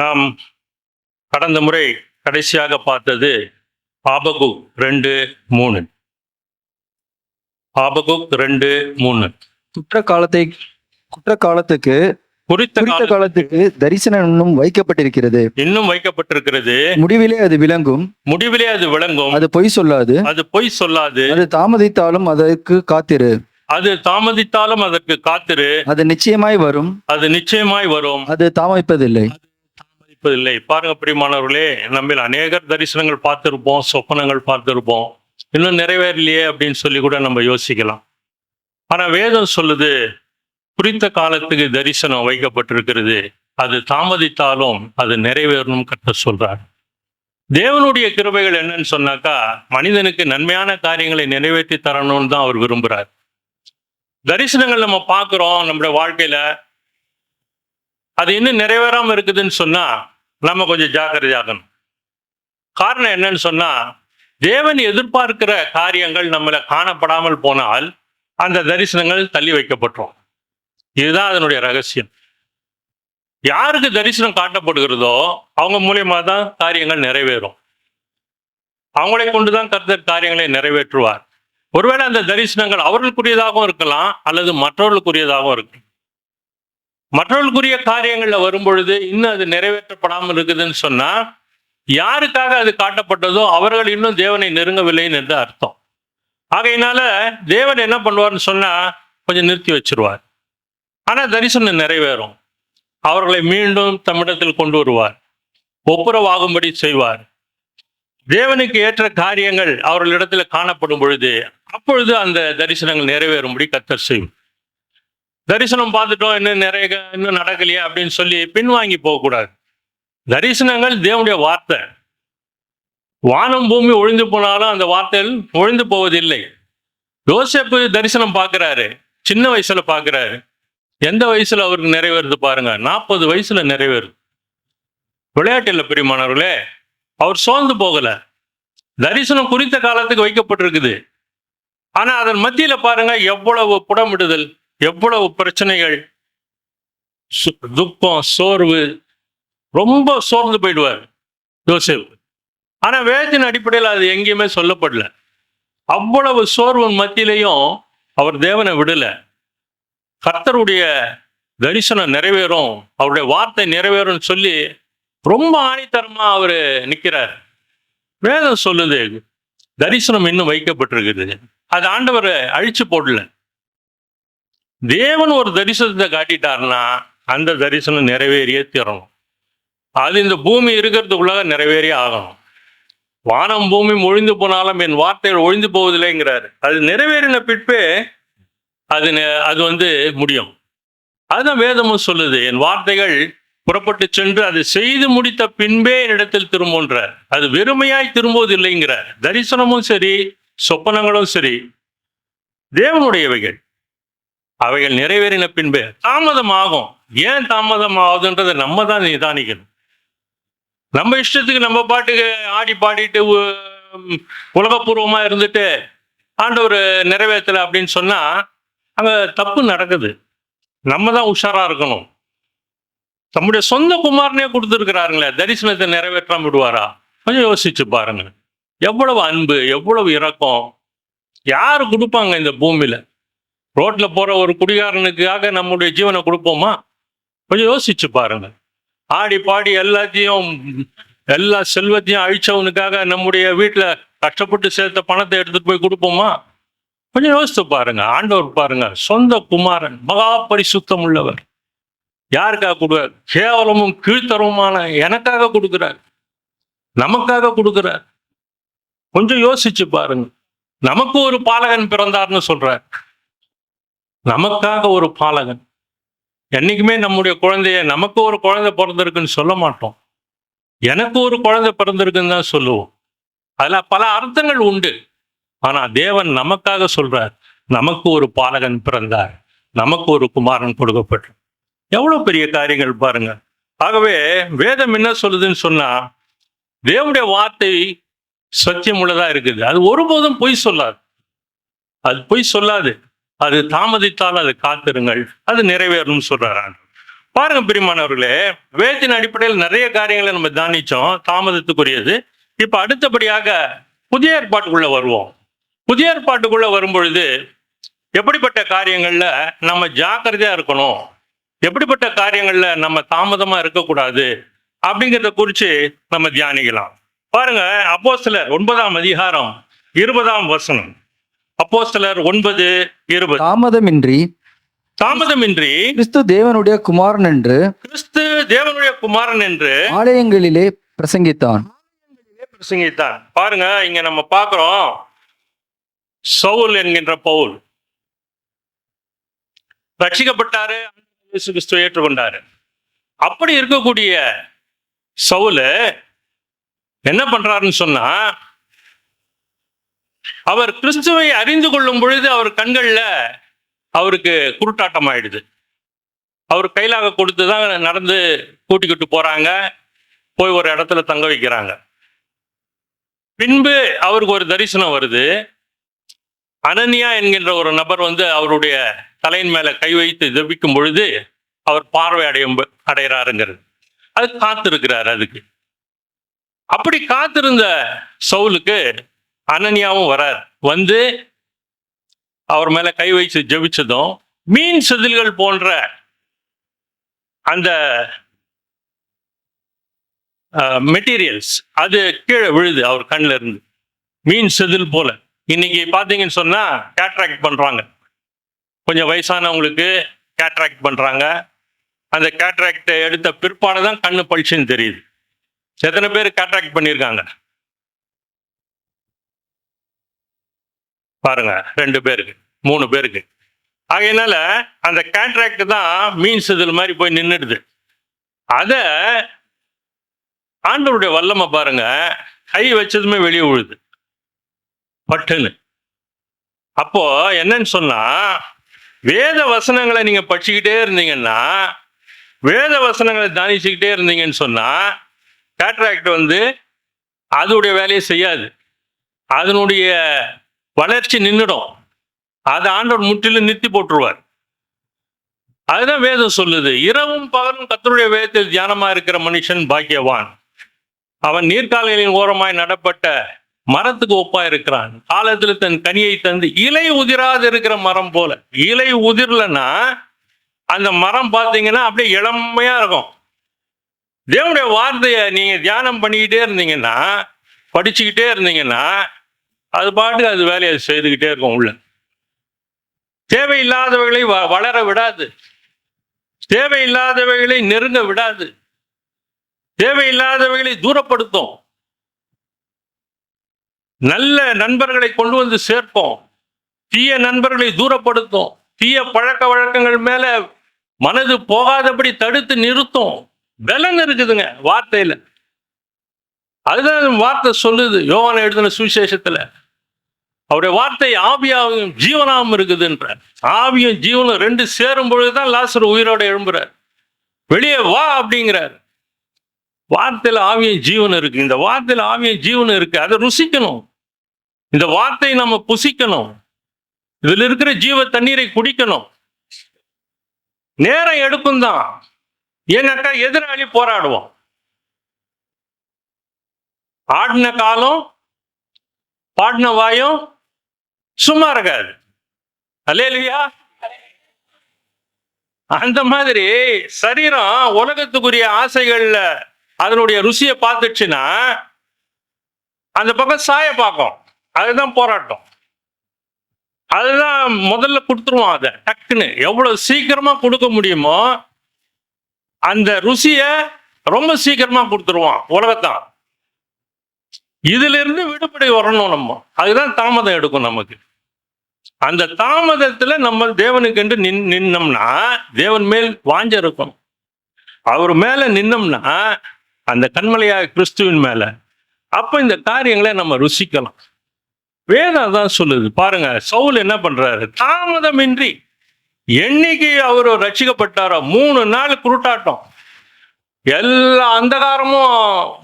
நாம் கடந்த முறை கடைசியாக பார்த்தது ஆபகுக் 2:3. ஆபகுக் 2:3. குற்ற காலத்துக்கு குறித்த குறித்த காலத்துக்கு தரிசனம் இன்னும் வைக்கப்பட்டிருக்கிறது. இன்னும் வைக்கப்பட்டிருக்கிறது. முடிவிலே அது விளங்கும். முடிவிலே அது விளங்கும். அது பொய் சொல்லாது. அது பொய் சொல்லாது. அது தாமதித்தாலும் அதற்கு காத்திரு. அது தாமதித்தாலும் அதற்கு காத்திரு. அது நிச்சயமாய் வரும். அது நிச்சயமாய் வரும். அது தாமதிப்பதில்லை. தாமதிப்பதில்லை. பாருங்க பிரியமானவர்களே, நம்ம அநேகர் தரிசனங்கள் பார்த்திருப்போம், சொப்பனங்கள் பார்த்திருப்போம், இன்னும் நிறைவேறலையே அப்படின்னு சொல்லி கூட நம்ம யோசிக்கலாம். ஆனா வேதம் சொல்லுது, குறித்த காலத்துக்கு தரிசனம் வைக்கப்பட்டிருக்கிறது, அது தாமதித்தாலும் அது நிறைவேறணும் கர்த்தர் சொல்றார். தேவனுடைய கிருபைகள் என்னன்னு சொன்னாக்கா, மனிதனுக்கு நன்மையான காரியங்களை நிறைவேற்றி தரணும்னு தான் அவர் விரும்புறார். தரிசனங்கள் நம்ம பார்க்கிறோம் நம்முடைய வாழ்க்கையில, அது இன்னும் நிறைவேறாம இருக்குதுன்னு சொன்னா நம்ம கொஞ்சம் ஜாக்கிரதையாகணும். காரணம் என்னன்னு சொன்னா, தேவன் எதிர்பார்க்கிற காரியங்கள் நம்மள காணப்படாமல் போனால் அந்த தரிசனங்கள் தள்ளி வைக்கப்பட்டோம். இதுதான் அதனுடைய ரகசியம். யாருக்கு தரிசனம் காட்டப்படுகிறதோ அவங்க மூலியமா தான் காரியங்கள் நிறைவேறும். அவங்களை கொண்டுதான் கர்த்தர் காரியங்களை நிறைவேற்றுவார். ஒருவேளை அந்த தரிசனங்கள் அவர்களுக்குரியதாகவும் இருக்கலாம், அல்லது மற்றவர்களுக்குரியதாகவும் இருக்கலாம். மற்றவர்களுக்குரிய காரியங்கள்ல வரும்பொழுது இன்னும் அது நிறைவேற்றப்படாமல் இருக்குதுன்னு சொன்னா, யாருக்காக அது காட்டப்பட்டதோ அவர்கள் இன்னும் தேவனை நெருங்கவில்லைன்னு என்று அர்த்தம். ஆகையினால தேவன் என்ன பண்ணுவார்னு சொன்னா, கொஞ்சம் நிறுத்தி வச்சிருவார். ஆனா தரிசனம் நிறைவேறும். அவர்களை மீண்டும் தம்மிடத்தில் கொண்டு வருவார், ஒப்புரவாகும்படி செய்வார். தேவனுக்கு ஏற்ற காரியங்கள் அவர்களிடத்துல காணப்படும் பொழுது அப்பொழுது அந்த தரிசனங்கள் நிறைவேறும்படி கர்த்தர் செய்யும். தரிசனம் பார்த்துட்டோம், இன்னும் நடக்கலையே அப்படின்னு சொல்லி பின்வாங்கி போகக்கூடாது. தரிசனங்கள் தேவனுடைய வார்த்தை. வானம் பூமி ஒழிந்து போனாலும் அந்த வார்த்தைகள் ஒழிந்து போவதில்லை. யோசேப்பு தரிசனம் பார்க்கிறாரு, சின்ன வயசுல பார்க்கிறாரு. எந்த வயசுல அவருக்கு நிறைவேறுது பாருங்க, 40 வயசுல நிறைவேறுது. விளையாட்டு இல்லை பிரியமானவர்களே, அவர் சோர்ந்து போகல. தரிசனம் குறித்த காலத்துக்கு வைக்கப்பட்டிருக்குது. ஆனா அதன் மத்தியில பாருங்க எவ்வளவு புடமிடுதல், எவ்வளவு பிரச்சனைகள், துக்கம், சோர்வு. ரொம்ப சோர்ந்து போயிடுவார் யோசேப்பு. ஆனா வேதத்தின் அடிப்படையில் அது எங்கேயுமே சொல்லப்படல. அவ்வளவு சோர்வின் மத்தியிலையும் அவர் தேவனை விடல. கர்த்தருடைய தரிசனம் நிறைவேறும், அவருடைய வார்த்தை நிறைவேறும் சொல்லி ரொம்ப ஆணித்தரமா அவரு நிக்கிறார். வேதம் சொல்லுது தரிசனம் இன்னும் வைக்கப்பட்டிருக்குது. அது ஆண்டவர் அழிச்சு போடல. தேவன் ஒரு தரிசனத்தை காட்டிட்டாருன்னா அந்த தரிசனம் நிறைவேறியே தீரணும். அது இந்த பூமி இருக்கிறதுக்குள்ளாக நிறைவேறியே ஆகணும். வானம் பூமி ஒழிந்து போனாலும் என் வார்த்தைகள் ஒழிந்து போவதில்லைங்கிறாரு. அது நிறைவேறின பிற்பே அது முடியும். அதுதான் வேதமும் சொல்லுது, என் வார்த்தைகள் புறப்பட்டு சென்று அதை செய்து முடித்த பின்பே என்னிடத்தில் திரும்புன்றார். அது வெறுமையாய் திரும்புவதில்லைங்கிறார். தரிசனமும் சரி, சொப்பனங்களும் சரி, தேவனுடையவைகள். அவைகள் நிறைவேறின பின்பே தாமதம் ஆகும். ஏன் தாமதம் ஆகுதுன்றதை நம்ம தான் நிதானிக்கணும். நம்ம இஷ்டத்துக்கு நம்ம பாட்டுக்கு ஆடி பாடிட்டு உலகப்பூர்வமா இருந்துட்டு ஆண்டவர் நிறைவேற்றல அப்படின்னு சொன்னா அங்க தப்பு நடக்குது. நம்ம தான் உஷாரா இருக்கணும். தம்முடைய சொந்த குமாரனே கொடுத்துருக்கிறாருங்களே, தரிசனத்தை நிறைவேற்றாம விடுவாரா? கொஞ்சம் யோசிச்சு பாருங்க. எவ்வளவு அன்பு, எவ்வளவு இரக்கம் யாரு கொடுப்பாங்க இந்த பூமியில? ரோட்ல போற ஒரு குடிகாரனுக்காக நம்முடைய ஜீவனை கொடுப்போமா? கொஞ்சம் யோசிச்சு பாருங்க. ஆடி பாடி எல்லா செல்வத்தையும் அழிச்சவனுக்காக நம்முடைய வீட்டுல கஷ்டப்பட்டு சேர்த்த பணத்தை எடுத்துட்டு போய் கொடுப்போமா? கொஞ்சம் யோசித்து பாருங்க. ஆண்டவர் பாருங்க, சொந்த குமாரன், மகா பரிசுத்தம் உள்ளவர், யாருக்காக கொடுக்கிறார்? கேவலமும் கீழ்த்தரவுமான எனக்காக கொடுக்கிறார், நமக்காக கொடுக்கிறார். கொஞ்சம் யோசிச்சு பாருங்க. நமக்கு ஒரு பாலகன் பிறந்தார்னு சொல்றார். நமக்காக ஒரு பாலகன். என்னைக்குமே நம்முடைய குழந்தைய நமக்கு ஒரு குழந்தை பிறந்திருக்குன்னு சொல்ல மாட்டோம், எனக்கு ஒரு குழந்தை பிறந்திருக்குன்னு தான் சொல்லுவோம். அதுல பல அர்த்தங்கள் உண்டு. ஆனா தேவன் நமக்காக சொல்றார், நமக்கு ஒரு பாலகன் பிறந்தார், நமக்கு ஒரு குமாரன் கொடுக்கப்பட்டார். எவ்வளவு பெரிய காரியங்கள் பாருங்க. ஆகவே வேதம் என்ன சொல்லுதுன்னு சொன்னா, தேவனுடைய வார்த்தை சத்தியம் உள்ளதா இருக்குது. அது ஒருபோதும் பொய் சொல்லாது. அது பொய் சொல்லாது. அது தாமதித்தால் அது காத்திருங்கள், அது நிறைவேறும் சொல்றாரு. பாருங்க பிரியமானவர்களே, வேதத்தின் அடிப்படையில் நிறைய காரியங்களை நம்ம தியானிச்சோம், தாமதத்துக்குரியது. இப்ப அடுத்தபடியாக புதிய ஏற்பாட்டுக்குள்ள வருவோம். புதிய ஏற்பாட்டுக்குள்ள வரும்பொழுது எப்படிப்பட்ட காரியங்கள்ல நம்ம ஜாக்கிரதையா இருக்கணும், எப்படிப்பட்ட காரியங்கள்ல நம்ம தாமதமா இருக்கக்கூடாது அப்படிங்கிறத குறித்து நம்ம தியானிக்கலாம். பாருங்க, அப்போஸ்தலர் 9ஆம் அதிகாரம் 20ஆம் வசனம். அப்போஸ்தலர் 9:20. தாமதமின்றி தாமதமின்றி கிறிஸ்து தேவனுடைய குமாரன் என்று கிறிஸ்து தேவனுடைய குமாரன் என்று ஆலயங்களிலே பிரசங்கித்தான். பிரசங்கித்தான். பாருங்க, இங்க நம்ம பார்க்கிறோம், சவுல் என்கின்ற பவுல் ரட்சிக்கப்பட்டாரு, இயேசு கிறிஸ்துவை ஏற்றுக்கொண்டாரு. அப்படி இருக்கக்கூடிய சவுல் என்ன பண்றாருன்னு சொன்னா, அவர் கிறிஸ்துவை அறிந்து கொள்ளும் பொழுது அவர் கண்கள்ல அவருக்கு குருட்டாட்டம் ஆயிடுது. அவர் கையிலாக கொடுத்து தான் நடந்து கூட்டிக்கிட்டு போறாங்க, போய் ஒரு இடத்துல தங்க வைக்கிறாங்க. பின்பு அவருக்கு ஒரு தரிசனம் வருது. அனனியா என்கின்ற ஒரு நபர் வந்து அவருடைய தலையின் மேல கை வைத்து ஜெபிக்கும் பொழுது அவர் பார்வை அடைகிறாருங்கிறது. அது காத்திருக்கிறார். அதுக்கு அப்படி காத்திருந்த சவுலுக்கு அனனியாவும் வரார். வந்து அவர் மேல கை வைத்து ஜெபிச்சதும் மீன் செதில்கள் போன்ற அந்த மெட்டீரியல்ஸ் அது கீழே விழுது அவர் கண்ணில் இருந்து, மீன் செதில் போல. இன்னைக்கு பார்த்தீங்கன்னு சொன்னா கேட்ராக்ட் பண்றாங்க, கொஞ்சம் வயசானவங்களுக்கு கேட்ராக்ட் பண்றாங்க. அந்த கேட்ராக்ட் எடுத்த பிற்பாடு தான் கண்ணு பளிச்சுன்னு தெரியுது. எத்தனை பேர் கேட்ராக்ட் பண்ணியிருக்காங்க பாருங்க, 2 பேருக்கு 3 பேருக்கு. ஆகையினால அந்த கேட்ராக்ட் தான் மீன் செதில் மாதிரி போய் நின்றுடுது. அத ஆண்டவருடைய வல்லமை பாருங்க, கை வச்சதுமே வெளியே விழுது பட்டுன்னு. அப்போ என்னன்னு சொன்னா, வேத வசனங்களை நீங்க படிச்சுக்கிட்டே இருந்தீங்கன்னா, வேத வசனங்களை தியானிச்சுக்கிட்டே இருந்தீங்கன்னு சொன்னா, கேட்ராக்ட் வந்து அதனுடைய வேலையை செய்யாது, அதனுடைய வளர்ச்சி நின்றுடும். அதை ஆண்டவர் முற்றிலும் நிறுத்தி போட்டுருவார். அதுதான் வேதம் சொல்லுது, இரவும் பகலும் கர்த்தருடைய வேதத்தில் தியானமா இருக்கிற மனுஷன் பாக்கியவான், அவன் நீர்க்கால்களின் ஓரமாய் நடப்பட்ட மரத்துக்கு ஒப்பா இருக்கிறான், காலத்துல தன் கனியை தந்து இலை உதிராது இருக்கிற மரம் போல. இலை உதிரலன்னா அந்த மரம் பார்த்தீங்கன்னா அப்படியே இளமையா இருக்கும். தேவனுடைய வார்த்தையை நீங்க தியானம் பண்ணிக்கிட்டே இருந்தீங்கன்னா, படிச்சுக்கிட்டே இருந்தீங்கன்னா, அது பாட்டு அது வேலையை செய்துக்கிட்டே இருக்கும். உள்ள தேவையில்லாதவைகளை வளர விடாது, தேவையில்லாதவைகளை நெருங்க விடாது, தேவையில்லாதவைகளை தூரப்படுத்தும். நல்ல நண்பர்களை கொண்டு வந்து சேர்ப்போம், தீய நண்பர்களை தூரப்படுத்தும், தீய பழக்க வழக்கங்கள் மேல மனது போகாதபடி தடுத்து நிறுத்தும். பலன் இருக்குதுங்க வார்த்தையில. அதுதான் வார்த்தை சொல்லுது யோவான் எழுதின சுவிசேஷத்துல, அவருடைய வார்த்தை ஆவியாகவும் ஜீவனாகவும் இருக்குதுன்ற. ஆவியும் ஜீவனும் 2 சேரும் பொழுதுதான் லாசரு உயிரோட எழும்புறார். வெளியே வா அப்படிங்கிறார். வார்த்தையில ஆவியும் ஜீவன் இருக்கு. இந்த வார்த்தையில ஆவியும் ஜீவன் இருக்கு. அதை ருசிக்கணும். இந்த வார்த்தையை நம்ம புசிக்கணும். இதுல இருக்கிற ஜீவ தண்ணீரை குடிக்கணும். நேரம் எடுக்கும் தான். ஏன்னாக்கா எதிராளி போராடுவோம். ஆடின காலம் பாடின வாயும் சும்மா இருக்காது. அல்லேலூயா. அந்த மாதிரி சரீரம் உலகத்துக்குரிய ஆசைகள்ல அதனுடைய ருசியை பார்த்துச்சுன்னா அந்த பக்கம் சாய பார்க்கும். அதுதான் போராட்டம். அதுதான் முதல்ல கொடுத்துருவோம். அதை டக்குன்னு எவ்வளவு சீக்கிரமா கொடுக்க முடியுமோ அந்த ருசியை ரொம்ப சீக்கிரமா கொடுத்துருவான் உலகத்தான். இதுல இருந்து விடுபடி வரணும் நம்ம. அதுதான் தாமதம் எடுக்கும் நமக்கு. அந்த தாமதத்துல நம்ம தேவனுக்கு நின்னோம்னா, தேவன் மேல் வாஞ்ச இருக்கும். அவர் மேல நின்னோம்னா, அந்த கண்மலையாக கிறிஸ்துவின் மேல, அப்ப இந்த காரியங்களை நம்ம ருசிக்கலாம். வேதம் தான் சொல்லுது. பாருங்க, சவுல் என்ன பண்றாரு, தாமதமின்றி என்னைக்கு அவர் ரட்சிக்கப்பட்டாரோ 3 நாள் குருட்டாட்டம். எல்லா அந்தகாரமும்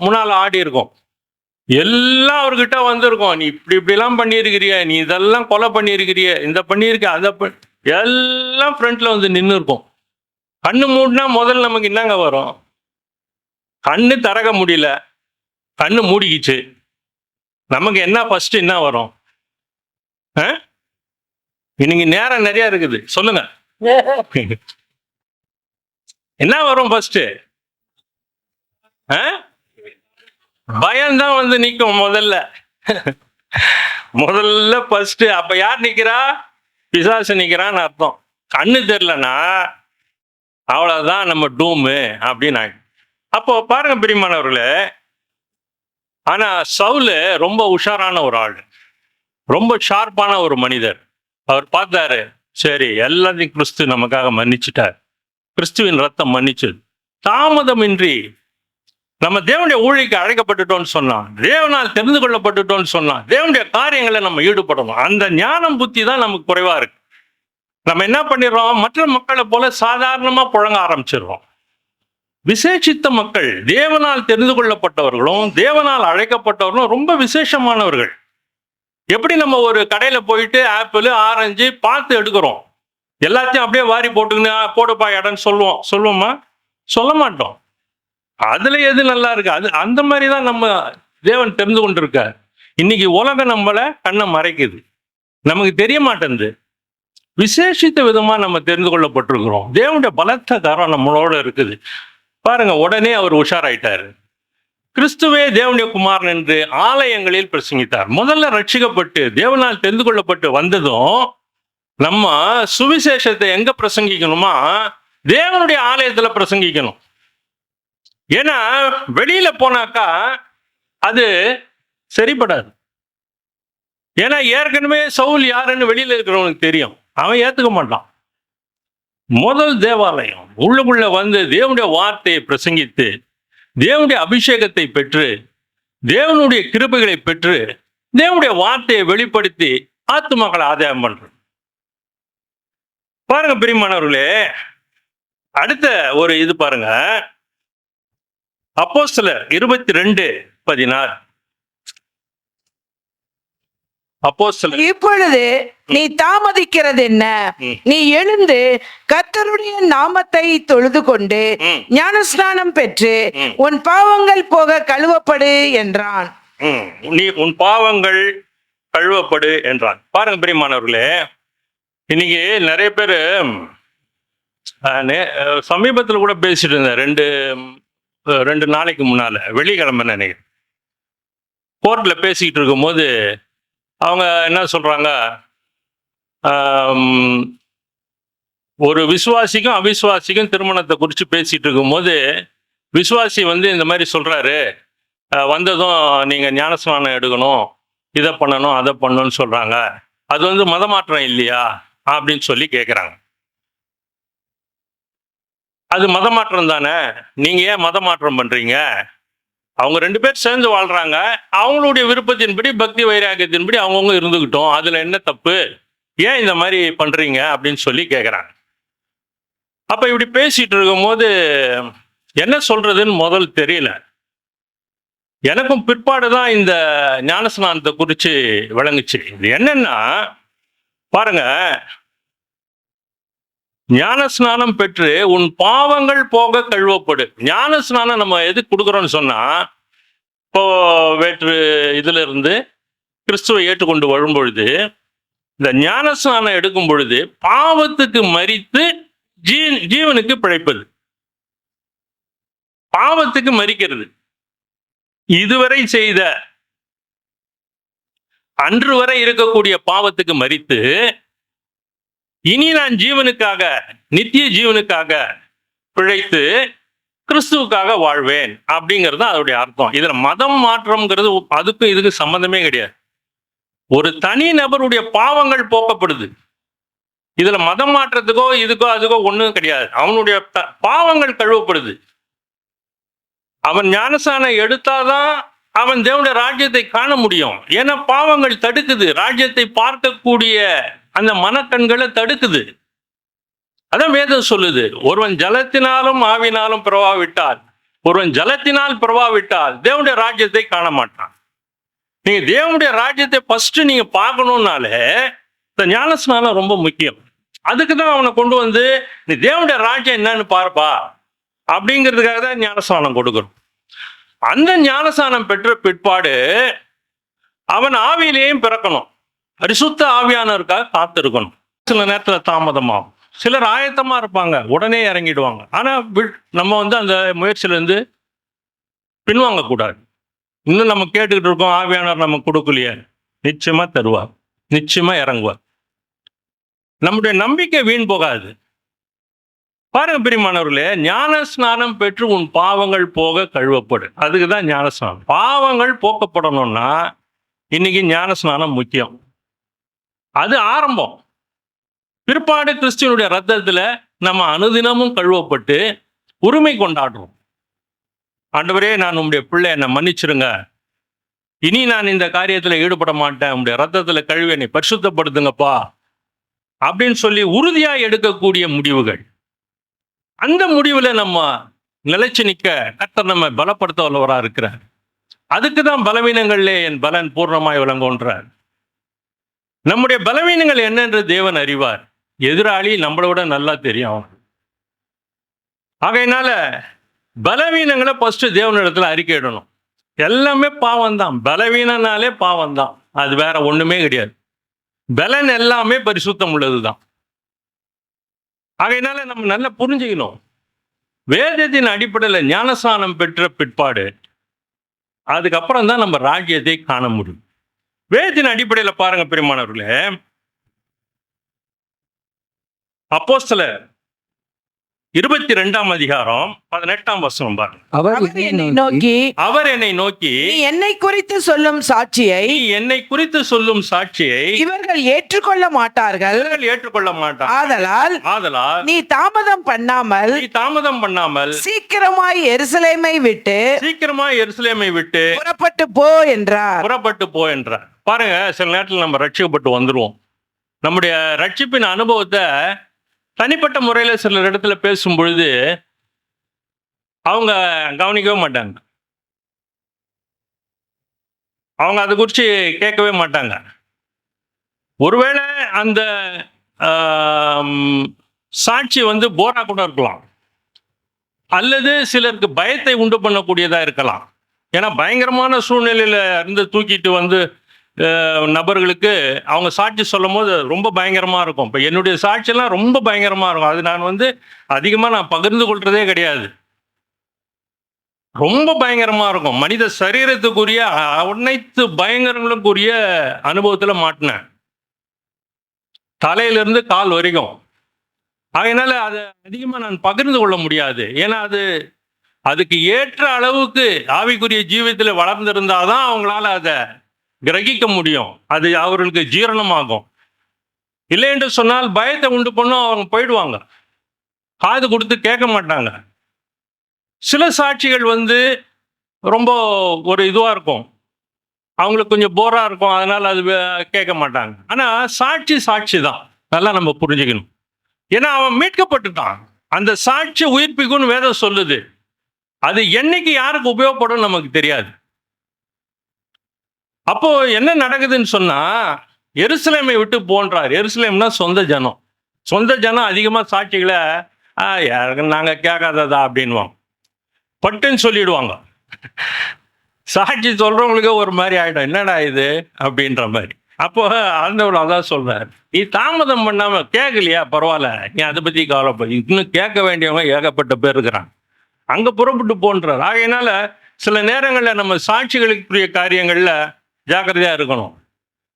முன்னால ஆடி இருக்கும். எல்லாம் அவர்கிட்ட வந்திருக்கும். நீ இப்படிலாம் பண்ணியிருக்கிறிய, நீ இதெல்லாம் கொலை பண்ணியிருக்கிறிய, இந்த பண்ணியிருக்க, அதை எல்லாம் ஃப்ரண்ட்ல வந்து நின்று இருக்கும். கண்ணு மூடினா முதல்ல நமக்கு என்னங்க வரும்? கண்ணு திறக்க முடியல, கண்ணு மூடிக்கிச்சு. நமக்கு என்ன ஃபர்ஸ்ட் என்ன வரும்? ஆ? இன்னைக்கு நேரம் நிறைய இருக்குது, சொல்லுங்க. என்ன வரும் ஃபர்ஸ்ட்? பயம்தான் வந்து நிற்கும் முதல்ல. முதல்ல ஃபர்ஸ்ட் அப்ப யார் நிக்கிறா? பிசாசு நிக்கிறான்னு அர்த்தம். கண்ணு தெரியலன்னா அவ்வளவுதான், நம்ம டூமு அப்படின்னு ஆயிடும். அப்போ பாருங்க பிரியமானவர்களே, ஆனா சவுலு ரொம்ப உஷாரான ஒரு ஆள், ரொம்ப ஷார்ப்பான ஒரு மனிதர். அவர் பார்த்தாரு, சரி எல்லாத்தையும் கிறிஸ்து நமக்காக மன்னிச்சுட்டார், கிறிஸ்துவின் ரத்தம் மன்னிச்சது, தாமதமின்றி நம்ம தேவனுடைய ஊழிக்கு அழைக்கப்பட்டுட்டோம்னு சொன்னான், தேவனால் தெரிந்து கொள்ளப்பட்டுட்டோம்னு சொன்னான், தேவனுடைய காரியங்களை நம்ம ஈடுபடணும். அந்த ஞானம் புத்தி தான் நமக்கு குறைவா இருக்கு. நம்ம என்ன பண்ணிடுறோம்? மற்ற மக்களை போல சாதாரணமா புழங்க ஆரம்பிச்சிடுறோம். விசேஷித்த மக்கள், தேவனால் தெரிந்து கொள்ளப்பட்டவர்களும் தேவனால் அழைக்கப்பட்டவர்களும் ரொம்ப விசேஷமானவர்கள். எப்படி நம்ம ஒரு கடையில போயிட்டு ஆப்பிள் ஆரஞ்சு பார்த்து எடுக்கிறோம், எல்லாத்தையும் அப்படியே வாரி போட்டுக்கின்னு போடுப்பா இடம்னு சொல்லுவோமா? சொல்ல மாட்டோம். அதுல எது நல்லா இருக்கு அது, அந்த மாதிரி தான் நம்ம தேவன் தெரிந்து கொண்டிருக்கார். இன்னைக்கு உலகம் நம்மளை கண்ணை மறைக்குது, நமக்கு தெரிய மாட்டேங்குது. விசேஷித்த விதமா நம்ம தெரிந்து கொள்ளப்பட்டிருக்கிறோம். தேவனுடைய பலத்த கரம் நம்மளோட இருக்குது. பாருங்க, உடனே அவர் உஷாராயிட்டாரு. கிறிஸ்துவே தேவனுடைய குமாரன் என்று ஆலயங்களில் பிரசங்கித்தார். முதல்ல ரட்சிக்கப்பட்டு தேவனால் தெரிந்து கொள்ளப்பட்டு வந்ததும் நம்ம சுவிசேஷத்தை எங்க பிரசங்கிக்கணுமா? தேவனுடைய ஆலயத்துல பிரசங்கிக்கணும். ஏன்னா வெளியில போனாக்கா அது சரிப்படாது. ஏன்னா ஏற்கனவே சவுல் யாருன்னு வெளியில இருக்கிறவனுக்கு தெரியும், அவன் ஏத்துக்க மாட்டான். முதல் தேவாலயம் உள்ளுக்குள்ள வந்து தேவனுடைய வார்த்தையை பிரசங்கித்து தேவனுடைய அபிஷேகத்தை பெற்று தேவனுடைய கிருபைகளை பெற்று தேவனுடைய வார்த்தையை வெளிப்படுத்தி ஆத்துமக்களை ஆதாயம் பண்றது. பாருங்க பிரியமானவர்களே, அடுத்த ஒரு இது பாருங்க, அப்போஸ்தலர் 22:16. அப்போஸ்தலர் இப்பொழுது நீ தாமதிக்கிறது என்ன? நீ எழுந்து கர்த்தருடைய நாமத்தை தொழுது கொண்டு ஞானஸ்நானம் பெற்று உன் பாவங்கள் போக கழுவப்படு என்றான். நீ உன் பாவங்கள் கழுவப்படு என்றான். பாருங்க பிரியமானவர்களே, இன்னைக்கு நிறைய பேர் சமீபத்தில் கூட பேசிட்டு இருந்தேன், ரெண்டு நாளைக்கு முன்னால, வெள்ளிக்கிழமை நினைக்கிறேன், கோர்ட்ல பேசிக்கிட்டு இருக்கும் போது அவங்க என்ன சொல்றாங்க, ஒரு விசுவாசிக்கும் அவிசுவாசிக்கும் திருமணத்தை குறித்து பேசிட்டு இருக்கும்போது விசுவாசி வந்து இந்த மாதிரி சொல்றாரு, வந்ததும் நீங்க ஞானஸ்நானம் எடுக்கணும், இதை பண்ணணும் அதை பண்ணணும்னு சொல்றாங்க, அது வந்து மதமாற்றம் இல்லையா அப்படின்னு சொல்லி கேட்குறாங்க. அது மதமாற்றம் தானே, நீங்க ஏன் மதமாற்றம் பண்றீங்க? அவங்க ரெண்டு பேர் சேர்ந்து வாழ்றாங்க, அவங்களுடைய விருப்பத்தின்படி பக்தி வைராக்கியத்தின்படி அவங்கவுங்க இருந்துக்கிட்டோம், அதுல என்ன தப்பு, ஏன் இந்த மாதிரி பண்றீங்க அப்படின்னு சொல்லி கேட்குறாங்க. அப்ப இப்படி பேசிட்டு இருக்கும் போது என்ன சொல்றதுன்னு முதல் தெரியல. எனக்கும் பிற்பாடுதான் இந்த ஞானஸ்நானத்தை குறித்து விளங்குச்சு. இது என்னன்னா பாருங்க, ஞானஸ்நானம் பெற்று உன் பாவங்கள் போக கழுவப்படு. ஞானஸ்நானம் நம்ம எதுக்கு கொடுக்குறோம்னு சொன்னா, இப்போ வேற்று இதுல இருந்து கிறிஸ்துவை ஏற்றுக்கொண்டு வரும்பொழுது, இந்த ஞானஸ்நானம் எடுக்கும் பொழுது பாவத்துக்கு மரித்து ஜீவனுக்கு பிழைப்பது, பாவத்துக்கு மரிக்கிறது. இதுவரை செய்த அன்று வரை இருக்கக்கூடிய பாவத்துக்கு மரித்து இனி நான் ஜீவனுக்காக, நித்திய ஜீவனுக்காக பிழைத்து கிறிஸ்துவுக்காக வாழ்வேன் அப்படிங்கிறது அதோடைய அர்த்தம். இதுல மதம் மாற்றம்ங்கிறது அதுக்கும் இதுக்கு சம்பந்தமே கிடையாது. ஒரு தனி நபருடைய பாவங்கள் போக்கப்படுது, இதுல மதம் மாற்றத்துக்கோ இதுக்கோ அதுக்கோ ஒண்ணும் கிடையாது. அவனுடைய பாவங்கள் கழுவப்படுது. அவன் ஞானஸ்நானம் எடுத்தாதான் அவன் தேவனுடைய ராஜ்யத்தை காண முடியும். ஏன்னா பாவங்கள் தடுக்குது, ராஜ்யத்தை பார்க்கக்கூடிய அந்த மனக்கண்களை தடுக்குது. அதான் வேதம் சொல்லுது, ஒருவன் ஜலத்தினாலும் ஆவினாலும் பிறவாவிட்டால், ஒருவன் ஜலத்தினால் பிறவாவிட்டால் தேவனுடைய ராஜ்யத்தை காண மாட்டான். நீங்க தேவனுடைய ராஜ்யத்தை ஃபர்ஸ்ட் நீங்க பார்க்கணும்னாலே இந்த ஞானஸ்நானம் ரொம்ப முக்கியம். அதுக்கு தான் அவனை கொண்டு வந்து நீ தேவனுடைய ராஜ்யம் என்னன்னு பார்ப்பா அப்படிங்கிறதுக்காக தான் ஞானஸ்நானம் கொடுக்கணும். அந்த ஞானஸ்நானம் பெற்ற பிற்பாடு அவன் ஆவியிலேயும் பிறக்கணும். பரிசுத்த ஆவியானவருக்காக காத்திருக்கணும். சில நேரத்தில் தாமதமாகும். சிலர் ஆயத்தமா இருப்பாங்க, உடனே இறங்கிடுவாங்க. ஆனா நம்ம வந்து அந்த முயற்சியிலேருந்து பின்வாங்க கூடாது. இன்னும் நம்ம கேட்டுக்கிட்டு இருக்கோம், ஆவியானவர் நம்ம கொடுக்கலையே. நிச்சயமா தருவார், நிச்சயமா இறங்குவார். நம்முடைய நம்பிக்கை வீண் போகாது. பாருங்க பிரியமானவர்களே, ஞான ஸ்நானம் பெற்று உன் பாவங்கள் போக கழுவப்படு. அதுக்கு தான் ஞான ஸ்நானம். பாவங்கள் போக்கப்படணும்னா இன்னைக்கு ஞான ஸ்நானம் முக்கியம். அது ஆரம்பம். பிற்பாடு கிறிஸ்துவனுடைய ரத்தத்துல நம்ம அனுதினமும் கழுவப்பட்டு உரிமை கொண்டாடுறோம். ஆண்டவரே, நான் உங்களுடைய பிள்ளை, என்னை மன்னிச்சிருங்க, இனி நான் இந்த காரியத்துல ஈடுபட மாட்டேன், உங்களுடைய ரத்தத்துல கழுவி என்னை பரிசுத்தப்படுத்துங்கப்பா அப்படின்னு சொல்லி உறுதியா எடுக்கக்கூடிய முடிவுகள். அந்த முடிவுல நம்ம நிலைச்சு நிக்க கர்த்தர் நம்ம பலப்படுத்த வல்லவரா இருக்கிறார். அதுக்கு தான் பலவீனங்களிலே என் பலன் பூர்ணமாய் விளங்குன்றார். நம்முடைய பலவீனங்கள் என்னென்று தேவன் அறிவார். எதிராளி நம்மளோட நல்லா தெரியும் அவன். ஆகையினால பலவீனங்களை ஃபர்ஸ்ட் தேவனிடத்துல அறிக்கையிடணும். எல்லாமே பாவம் தான். பலவீனனாலே பாவம் தான், அது வேற ஒண்ணுமே கிடையாது. பலன் எல்லாமே பரிசுத்தம் உள்ளதுதான். ஆகையினால நம்ம நல்லா புரிஞ்சுக்கணும். வேதத்தின் அடிப்படையில் ஞானஸ்நானம் பெற்ற பிற்பாடு அதுக்கப்புறம் தான் நம்ம ராஜ்யத்தை காண முடியும். வேதத்தின் அடிப்படையில் பாருங்க பிரியமானவர்களே, அப்போஸ்தலர் 22 அதிகாரம் 18 வசனம் பாருங்க. அவர் அவர் என்னை என்னை நோக்கி, நோக்கி, அவர் என்னை நோக்கி, நீ என்னை குறித்து சொல்லும் சாட்சியை நீ என்னை குறித்து சொல்லும் சாட்சியை இவர்கள் ஏற்றுக்கொள்ள மாட்டார்கள். இவர்கள் ஏற்றுக்கொள்ள மாட்டார். ஆதலால் நீ தாமதம் பண்ணாமல் நீ தாமதம் பண்ணாமல் சீக்கிரமாய் எருசலேமை விட்டு சீக்கிரமா எருசலேமை விட்டு புறப்பட்டு போ என்றார். புறப்பட்டு போ என்றார். பாருங்க, சில நேரத்தில் நம்ம ரட்சிக்கப்பட்டு வந்துருவோம். நம்முடைய ரட்சிப்பின் அனுபவத்தை தனிப்பட்ட முறையில் சில இடத்துல பேசும் பொழுது அவங்க கவனிக்கவே மாட்டாங்க. அவங்க அதை குறித்து கேட்கவே மாட்டாங்க. ஒருவேளை அந்த சாட்சி வந்து போரா கூட இருக்கலாம், அல்லது சிலருக்கு பயத்தை உண்டு பண்ணக்கூடியதா இருக்கலாம். ஏன்னா பயங்கரமான சூழ்நிலையில இருந்து தூக்கிட்டு வந்து நபர்களுக்கு அவங்க சாட்சி சொல்லும் போது ரொம்ப பயங்கரமா இருக்கும். இப்போ என்னுடைய சாட்சியெல்லாம் ரொம்ப பயங்கரமா இருக்கும். அது நான் வந்து அதிகமாக நான் பகிர்ந்து கொள்றதே கிடையாது. ரொம்ப பயங்கரமா இருக்கும். மனித சரீரத்துக்குரிய அனைத்து பயங்கரங்களுக்குரிய அனுபவத்துல மாட்டினேன், தலையிலிருந்து கால் வரைக்கும். அதனால அதை அதிகமாக நான் பகிர்ந்து கொள்ள முடியாது. ஏன்னா அதுக்கு ஏற்ற அளவுக்கு ஆவிக்குரிய ஜீவியத்தில் வளர்ந்திருந்தாதான் அவங்களால அதை கிரகிக்க முடியும், அது அவர்களுக்கு ஜீரணமாகும். இல்லை என்று சொன்னால் பயத்தை உண்டு பண்ணும், அவங்க போயிடுவாங்க, காது கொடுத்து கேட்க மாட்டாங்க. சில சாட்சிகள் வந்து ரொம்ப ஒரு இதுவாக இருக்கும், அவங்களுக்கு கொஞ்சம் போராக இருக்கும், அதனால் அது கேட்க மாட்டாங்க. ஆனால் சாட்சி தான், நல்லா நம்ம புரிஞ்சுக்கணும். ஏன்னா அவன் மீட்கப்பட்டுட்டான். அந்த சாட்சி உயிர்ப்பிக்கும்னு வேதம் சொல்லுது. அது என்னைக்கு யாருக்கு உபயோகப்படும் நமக்கு தெரியாது. அப்போ என்ன நடக்குதுன்னு சொன்னா, எருசலேமை விட்டு போன்றார். எருசலேம்னா சொந்த ஜனம் அதிகமாக சாட்சிகளை நாங்க கேட்காததா அப்படின்வாங்க, பட்டுன்னு சொல்லிடுவாங்க. சாட்சி சொல்றவங்களுக்கு ஒரு மாதிரி ஆயிடும், என்னடா இது அப்படின்ற மாதிரி. அப்போ ஆண்டவர் அதான் சொல்றாரு, நீ தாமதம் பண்ணாம கேட்கலையா, பரவாயில்ல, நீ அதை பத்தி கவலைப்பட, இன்னும் கேட்க வேண்டியவங்க ஏகப்பட்ட பேர் இருக்கிறாங்க, அங்க புறப்பட்டு போன்றார். ஆகையினால சில நேரங்களில் நம்ம சாட்சிகளுக்குரிய காரியங்கள்ல ஜாக்கிரதையா இருக்கணும்.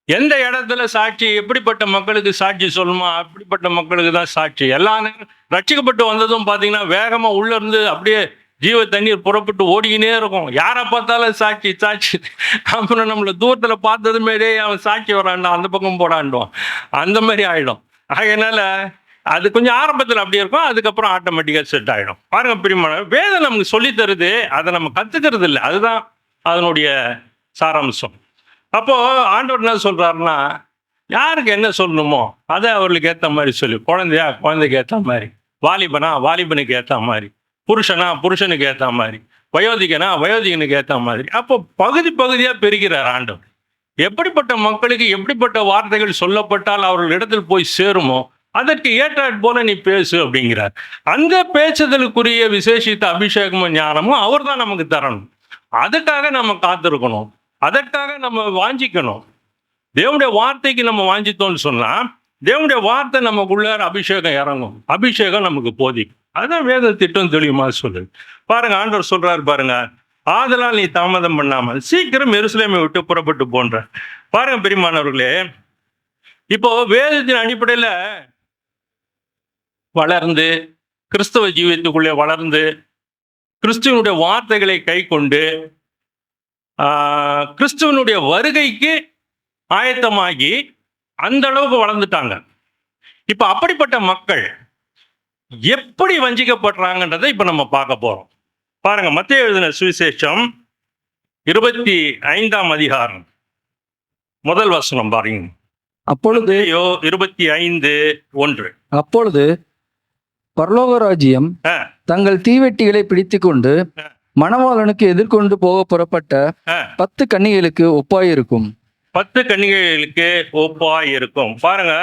எந்த இடத்துல சாட்சி, எப்படிப்பட்ட மக்களுக்கு சாட்சி சொல்லணுமா அப்படிப்பட்ட மக்களுக்கு தான் சாட்சி. எல்லா நேரம் ரட்சிக்கப்பட்டு வந்ததும் பார்த்தீங்கன்னா வேகமா உள்ள இருந்து அப்படியே ஜீவ தண்ணீர் புறப்பட்டு ஓடிக்கினே இருக்கும். யாரை பார்த்தாலும் சாட்சி. அப்புறம் நம்மளை தூரத்துல பார்த்ததுமே அவன் சாட்சி வரான்டான், அந்த பக்கம் போடான்டுவான், அந்த மாதிரி ஆயிடும். அதனால அது கொஞ்சம் ஆரம்பத்தில் அப்படி இருக்கும், அதுக்கப்புறம் ஆட்டோமேட்டிக்காக செட் ஆகிடும். பாருங்க பிரியமான, வேதம் நமக்கு சொல்லி தருது, அதை நம்ம கத்துக்கிறது இல்லை, அதுதான் அதனுடைய சாராம்சம். அப்போ ஆண்டவர் என்ன சொல்றாருன்னா, யாருக்கு என்ன சொல்லணுமோ அதை அவர்களுக்கு ஏற்ற மாதிரி சொல்லி, குழந்தைக்கு ஏற்ற மாதிரி, வாலிபனுக்கு ஏற்ற மாதிரி, புருஷனுக்கு ஏற்ற மாதிரி, வயோதிகனுக்கு ஏற்ற மாதிரி. அப்போ பகுதியாக பெருகிறார் ஆண்டவர். எப்படிப்பட்ட மக்களுக்கு எப்படிப்பட்ட வார்த்தைகள் சொல்லப்பட்டால் அவர்கள் இடத்தில் போய் சேருமோ அதற்கு ஏற்றாற் போல நீ பேசு அப்படிங்கிறார். அந்த பேசுதலுக்குரிய விசேஷித்த அபிஷேகமும் ஞானமும் அவர் தான் நமக்கு தரணும். அதுக்காக நம்ம காத்திருக்கணும், அதற்காக நம்ம வாஞ்சிக்கணும். தேவனுடைய வார்த்தைக்கு நம்ம வாஞ்சித்தோம்னு சொன்னா தேவனுடைய வார்த்தை நமக்குள்ள அபிஷேகம் இறங்கும், அபிஷேகம் நமக்கு போதிக்கும். அதுதான் வேத திட்டம் தெளிவுமா சொல்லுது. பாருங்க, ஆண்டவர் சொல்றாரு பாருங்க, ஆதலால் நீ தாமதம் பண்ணாமல் சீக்கிரம் எருசலேமை விட்டு புறப்பட்டு போன்ற. பாருங்க பிரியமானவர்களே, இப்போ வேதத்தின் அடிப்படையில வளர்ந்து கிறிஸ்தவ ஜீவியத்துக்குள்ளே வளர்ந்து கிறிஸ்துவனுடைய வார்த்தைகளை கை கொண்டு கிறிஸ்துவனுடைய வருகைக்கு ஆயத்தமாகி அந்த அளவுக்கு வளர்ந்துட்டாங்க. இப்ப அப்படிப்பட்ட மக்கள் எப்படி வஞ்சிக்கப்படுறாங்கன்றதை இப்ப நம்ம பார்க்க போறோம். பாருங்க, மத்தேயு எழுதின சுவிசேஷம் 25ஆம் அதிகாரம் முதல் வசனம் பாருங்க. அப்பொழுது 25:1. அப்பொழுது பரலோக ராஜ்யம் ஆ, தங்கள் தீவெட்டிகளை பிடித்துக்கொண்டு மணவாளனுக்கு எதிர்கொண்டு போக புறப்பட்ட ஆ. 10 கன்னிகைகளுக்கு ஒப்பாயிருக்கும். 10 கன்னிகைகளுக்கு ஒப்பாய் இருக்கும். பாருங்க,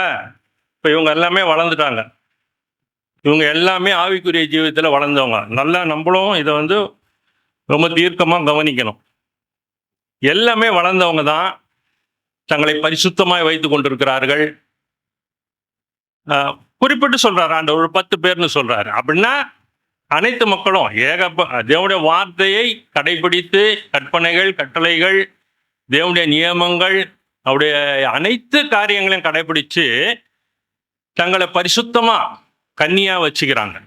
இப்ப இவங்க எல்லாமே வளர்ந்துட்டாங்க. இவங்க எல்லாமே ஆவிக்குரிய ஜீவிதத்தில் வளர்ந்தவங்க. நல்லா நம்மளும் இதை ரொம்ப தீர்க்கமாக கவனிக்கணும். எல்லாமே வளர்ந்தவங்க தான் தங்களை பரிசுத்தமாய் வைத்து கொண்டிருக்கிறார்கள். குறிப்பிட்டு சொல்றாரு ஆண்டவர், ஒரு 10 பேர்னு சொல்றாரு. அப்படின்னா அனைத்து மக்களும் தேவனுடைய வார்த்தையை கடைபிடித்து கற்பனைகள், கட்டளைகள், தேவனுடைய நியமங்கள், அவருடைய அனைத்து காரியங்களையும் கடைபிடிச்சு தங்களை பரிசுத்தமா கன்னியா வச்சுக்கிறாங்க.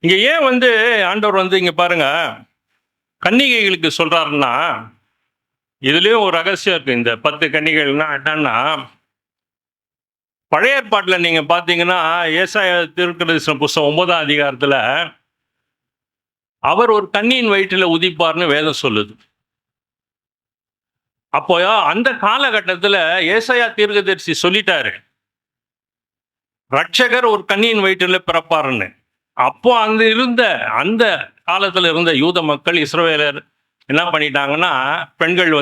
இங்க ஏன் ஆண்டவர் இங்க பாருங்க கன்னிகைகளுக்கு சொல்றாருன்னா, இதுலயும் ஒரு ரகசியம் இருக்கு. இந்த 10 கன்னிகைகள்னா என்னன்னா, பழைய ஏற்பாட்டில் நீங்க பாத்தீங்கன்னா ஏசாயா தீர்க்கதரிசன புஸ்தகம் 9ஆம் அதிகாரத்துல அவர் ஒரு கன்னியின் வயிற்றில் உதிப்பார்னு வேதம் சொல்லுது. அப்போ அந்த காலகட்டத்துல ஏசாயா தீர்க்கதரிசி சொல்லிட்டாரு, ரட்சகர் ஒரு கன்னியின் வயிற்றில் பிறப்பாருன்னு. அப்போ அந்த காலத்துல இருந்த யூத மக்கள், இஸ்ரவேலர் என்ன பண்ணிட்டாங்கன்னா, பெண்கள்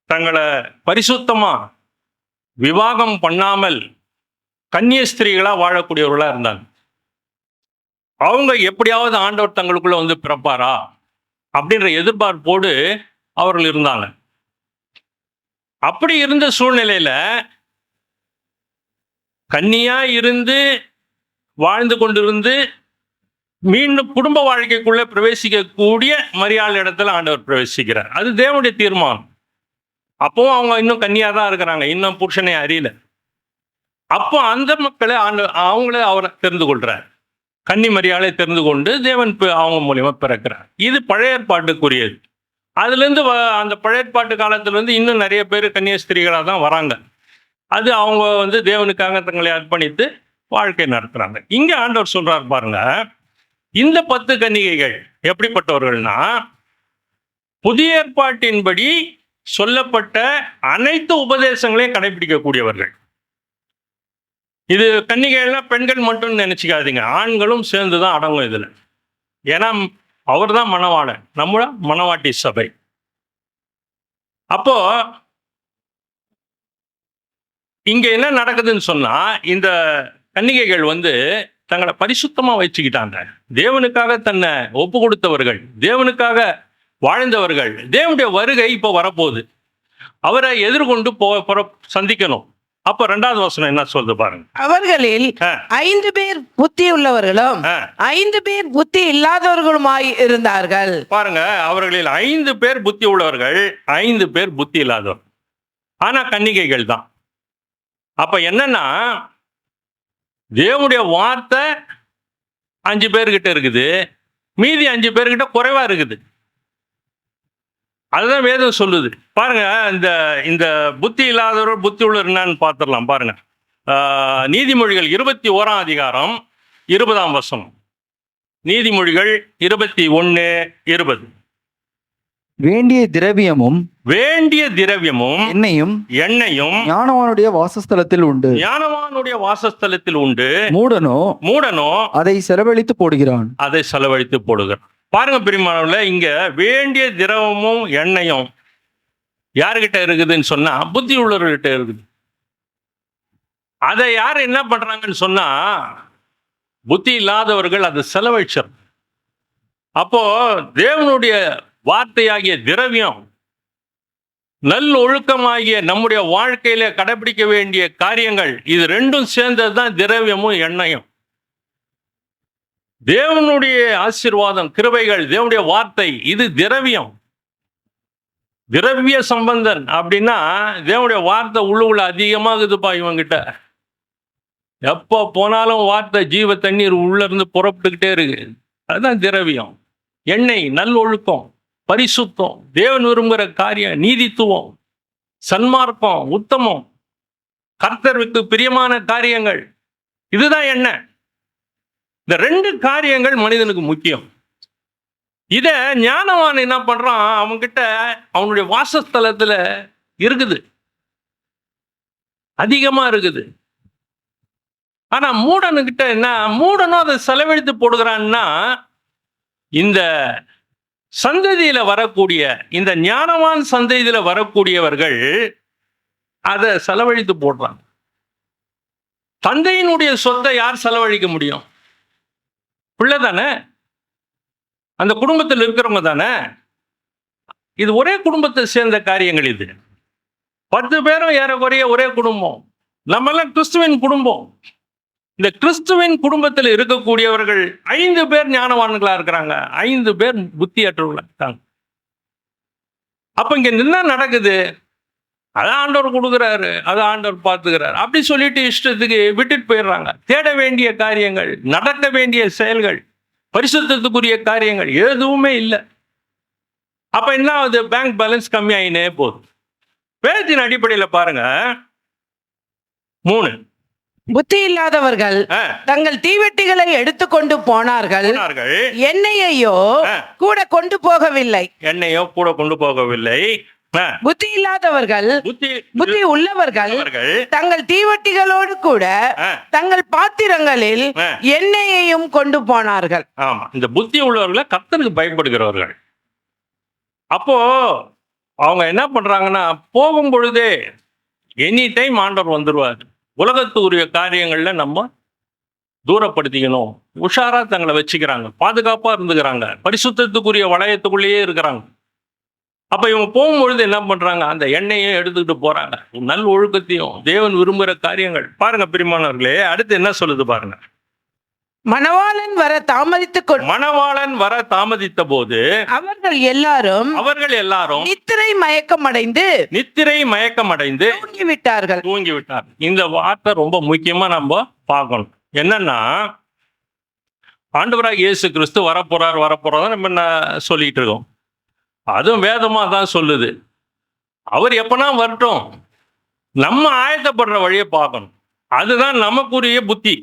தங்களை பரிசுத்தமா விவாகம் பண்ணாமல் கன்னிய ஸ்திரீகளா வாழக்கூடியவர்களா இருந்தாங்க. அவங்க எப்படியாவது ஆண்டவர் தங்களுக்குள்ள பிறப்பாரா அப்படின்ற எதிர்பார்ப்போடு அவர்கள் இருந்தாங்க. அப்படி இருந்த சூழ்நிலையில கன்னியா இருந்து வாழ்ந்து கொண்டிருந்து மீண்டும் குடும்ப வாழ்க்கைக்குள்ள பிரவேசிக்கக்கூடிய மரியாள் இடத்துல ஆண்டவர் பிரவேசிக்கிறார். அது தேவனுடைய தீர்மானம். அப்பவும் அவங்க இன்னும் கன்னியா தான் இருக்கிறாங்க, இன்னும் புருஷனை அறியல. அப்போ அந்த மக்களை அவங்கள அவரை தெரிந்து கொள்றார், கன்னி மரியாளை தெரிந்து கொண்டு தேவன் அவங்க மூலியமா பிறக்கிறார். இது பழைய ஏற்பாட்டுக்குரியது. அதுல இருந்து அந்த பழைய ஏற்பாட்டு காலத்துல இருந்து இன்னும் நிறைய பேர் கன்னிய ஸ்திரீகளாக தான் வராங்க. அது அவங்க தேவனுக்காக தங்களை அர்ப்பணித்து வாழ்க்கை நடத்துறாங்க. இங்க ஆண்டவர் சொல்றாரு பாருங்க, இந்த 10 கன்னிகைகள் எப்படிப்பட்டவர்கள்னா, புதிய ஏற்பாட்டின்படி சொல்லப்பட்ட அனைத்து உபதேசங்களையும் கடைபிடிக்கக்கூடியவர்கள். இது கன்னிகைகள்னா பெண்கள் மட்டும் நினைச்சுக்காதீங்க, ஆண்களும் சேர்ந்துதான் அடங்கும் இதுல. ஏன்னா அவர் தான் மணவாளன், நம்மள மணவாட்டி சபை. அப்போ இங்க என்ன நடக்குதுன்னு சொன்னா, இந்த கன்னிகைகள் தங்களை பரிசுத்தமா வச்சுக்கிட்டாங்க. தேவனுக்காக தன்னை ஒப்பு கொடுத்தவர்கள், தேவனுக்காக வாழ்ந்தவர்கள். தேவனுடைய வருகை இப்போ வரப்போகுது, அவரை எதிர்கொண்டு சந்திக்கணும். அப்ப 2வது வசனம் என்ன சொல்லுது பாருங்க. அவர்களில் 5 பேர் புத்தி உள்ளவர்களும் 5 பேர் புத்தி இல்லாதவர்களுமாய் இருந்தார்கள். பாருங்க, அவர்களில் 5 பேர் புத்தி உள்ளவர்கள், 5 பேர் புத்தி இல்லாதவர். ஆனா கன்னிகைகள் தான். அப்ப என்னன்னா, தேவனுடைய வார்த்தை 5 பேர்கிட்ட இருக்குது, மீதி 5 பேர்கிட்ட குறைவா இருக்குது. அதுதான் வேதம் சொல்லுது. பாருங்க, இந்த புத்தி இல்லாதவர் புத்தி உள்ளவர் என்னன்னு பார்த்துடலாம். பாருங்க, நீதிமொழிகள் 21ஆம் அதிகாரம் 20ஆம் வசனம். நீதிமொழிகள் 21:20. வேண்டிய திரவியமும் எண்ணெயும் ஞானவானுடைய வாசஸ்தலத்தில் உண்டு. மூடனோ அதை செலவழித்து போடுகிறான். பாருங்க பிரியமானவர்களே, இங்க வேண்டிய திரவமும் எண்ணெயும் யாருகிட்ட இருக்குதுன்னு சொன்னா புத்தி உள்ளவர்கிட்ட இருக்குது. அதை யார் என்ன பண்றாங்கன்னு சொன்னா, புத்தி இல்லாதவர்கள் அதை செலவழிச்சர். அப்போ தேவனுடைய வார்த்தையாகிய திரவியம், நல்லொழுக்கமாகிய நம்முடைய வாழ்க்கையில கடைபிடிக்க வேண்டிய காரியங்கள், இது ரெண்டும் சேர்ந்தது தான் திரவியமும் எண்ணெயும். தேவனுடைய ஆசீர்வாதம், கிருபைகள், தேவனுடைய வார்த்தை, இது திரவியம். திரவிய சம்பந்தன் அப்படின்னா தேவனுடைய வார்த்தை உள்ள அதிகமாகுதுப்பா இவங்கிட்ட. எப்போ போனாலும் வார்த்தை ஜீவ தண்ணீர் உள்ள இருந்து புறப்பட்டுக்கிட்டே இருக்கு. அதுதான் திரவியம். எண்ணெய் நல்லொழுக்கம், பரிசுத்தம், தேவன் விரும்புகிற காரியம், நீதித்துவம், சன்மார்க்கம், உத்தமம், கர்த்தருக்கு பிரியமான காரியங்கள், இதுதான் எண்ணெய். இந்த ரெண்டு காரியங்கள் மனிதனுக்கு முக்கியம். இத ஞானவான் என்ன பண்றான், அவன்கிட்ட அவனுடைய வாசஸ்தலத்துல இருக்குது, அதிகமா இருக்குது. ஆனா மூடனுக்கிட்ட என்ன, மூடனும் அதை செலவழித்து போடுகிறான்னா, இந்த சந்ததியில வரக்கூடிய, இந்த ஞானவான் சந்ததியில வரக்கூடியவர்கள் அதை செலவழித்து போடுறாங்க. தந்தையினுடைய சொத்தை யார் செலவழிக்க முடியும்? பிள்ளை தானே, அந்த குடும்பத்தில் இருக்கிறவங்க தானே. இது ஒரே குடும்பத்தை சேர்ந்த காரியங்கள். இது 10 பேரும் ஏறக்குறைய ஒரே குடும்பம். நம்மெல்லாம் கிறிஸ்துவின் குடும்பம். இந்த கிறிஸ்துவின் குடும்பத்தில் இருக்கக்கூடியவர்கள் 5 பேர் ஞானவான்களா இருக்கிறாங்க, 5 பேர் புத்தியற்றவர்களா இருக்காங்க. அப்ப இங்க என்ன நடக்குது? அதை ஆண்டவர் கொடுக்குறாரு, அதை ஆண்டவர் பார்த்துக்கிறாரு அப்படி சொல்லிட்டு இஷ்டத்துக்கு விட்டுட்டு போயிடுறாங்க. தேட வேண்டிய காரியங்கள், நடக்க வேண்டிய செயல்கள், பரிசுத்தத்துக்குரிய காரியங்கள் எதுவுமே இல்லை. அப்ப என்ன ஆகுது? பேங்க் பேலன்ஸ் கம்மியாயினே போகுது. வேதத்தின் அடிப்படையில் பாருங்க, 3 புத்தி இல்லாதவர்கள் தங்கள் தீவெட்டிகளை எடுத்துக்கொண்டு போனார்கள், எண்ணெயையோ கூட கொண்டு போகவில்லை. எண்ணெயோ கூட கொண்டு போகவில்லை. புத்தி இல்லாதவர்கள், புத்தி உள்ளவர்கள் தங்கள் தீவெட்டிகளோடு கூட தங்கள் பாத்திரங்களில் எண்ணெயையும் கொண்டு போனார்கள். ஆமா, இந்த புத்தி உள்ளவர்களை கர்த்தருக்கு பயப்படுகிறவர்கள். அப்போ அவங்க என்ன பண்றாங்கன்னா, போகும் பொழுதே எனி டைம் ஆண்டவர் வந்துருவார். உலகத்துக்குரிய காரியங்கள்ல நம்ம தூரப்படுத்திக்கணும், உஷாரா தங்களை வச்சுக்கிறாங்க, பாதுகாப்பா இருந்துக்கிறாங்க, பரிசுத்தத்துக்குரிய வளையத்துக்குள்ளேயே இருக்கிறாங்க. அப்ப இவங்க போகும்பொழுது என்ன பண்றாங்க? அந்த எண்ணெயை எடுத்துக்கிட்டு போறாங்க, நல் ஒழுக்கத்தையும், தேவன் விரும்புகிற காரியங்கள். பாருங்க பிரியமானவர்களே, அடுத்து என்ன சொல்லுது பாருங்க. மணவாளன் வர தாமதித்த போது அவர்கள் எல்லாரும் நித்திரை மயக்கமடைந்து தூங்கிவிட்டார்கள். இந்த வார்த்தை ரொம்ப முக்கியமா நம்ம பார்க்கணும். என்னன்னா, ஆண்டவராகிய இயேசு கிறிஸ்து வரப்போறார் நம்ம சொல்லிட்டு இருக்கோம். அதுவும் வேதமா தான் சொல்லுது. அவர் எப்பனா வரட்டும், நம்ம ஆயத்தப்படுற வழியை பார்க்கணும். அதுதான் நமக்குரிய புத்தி.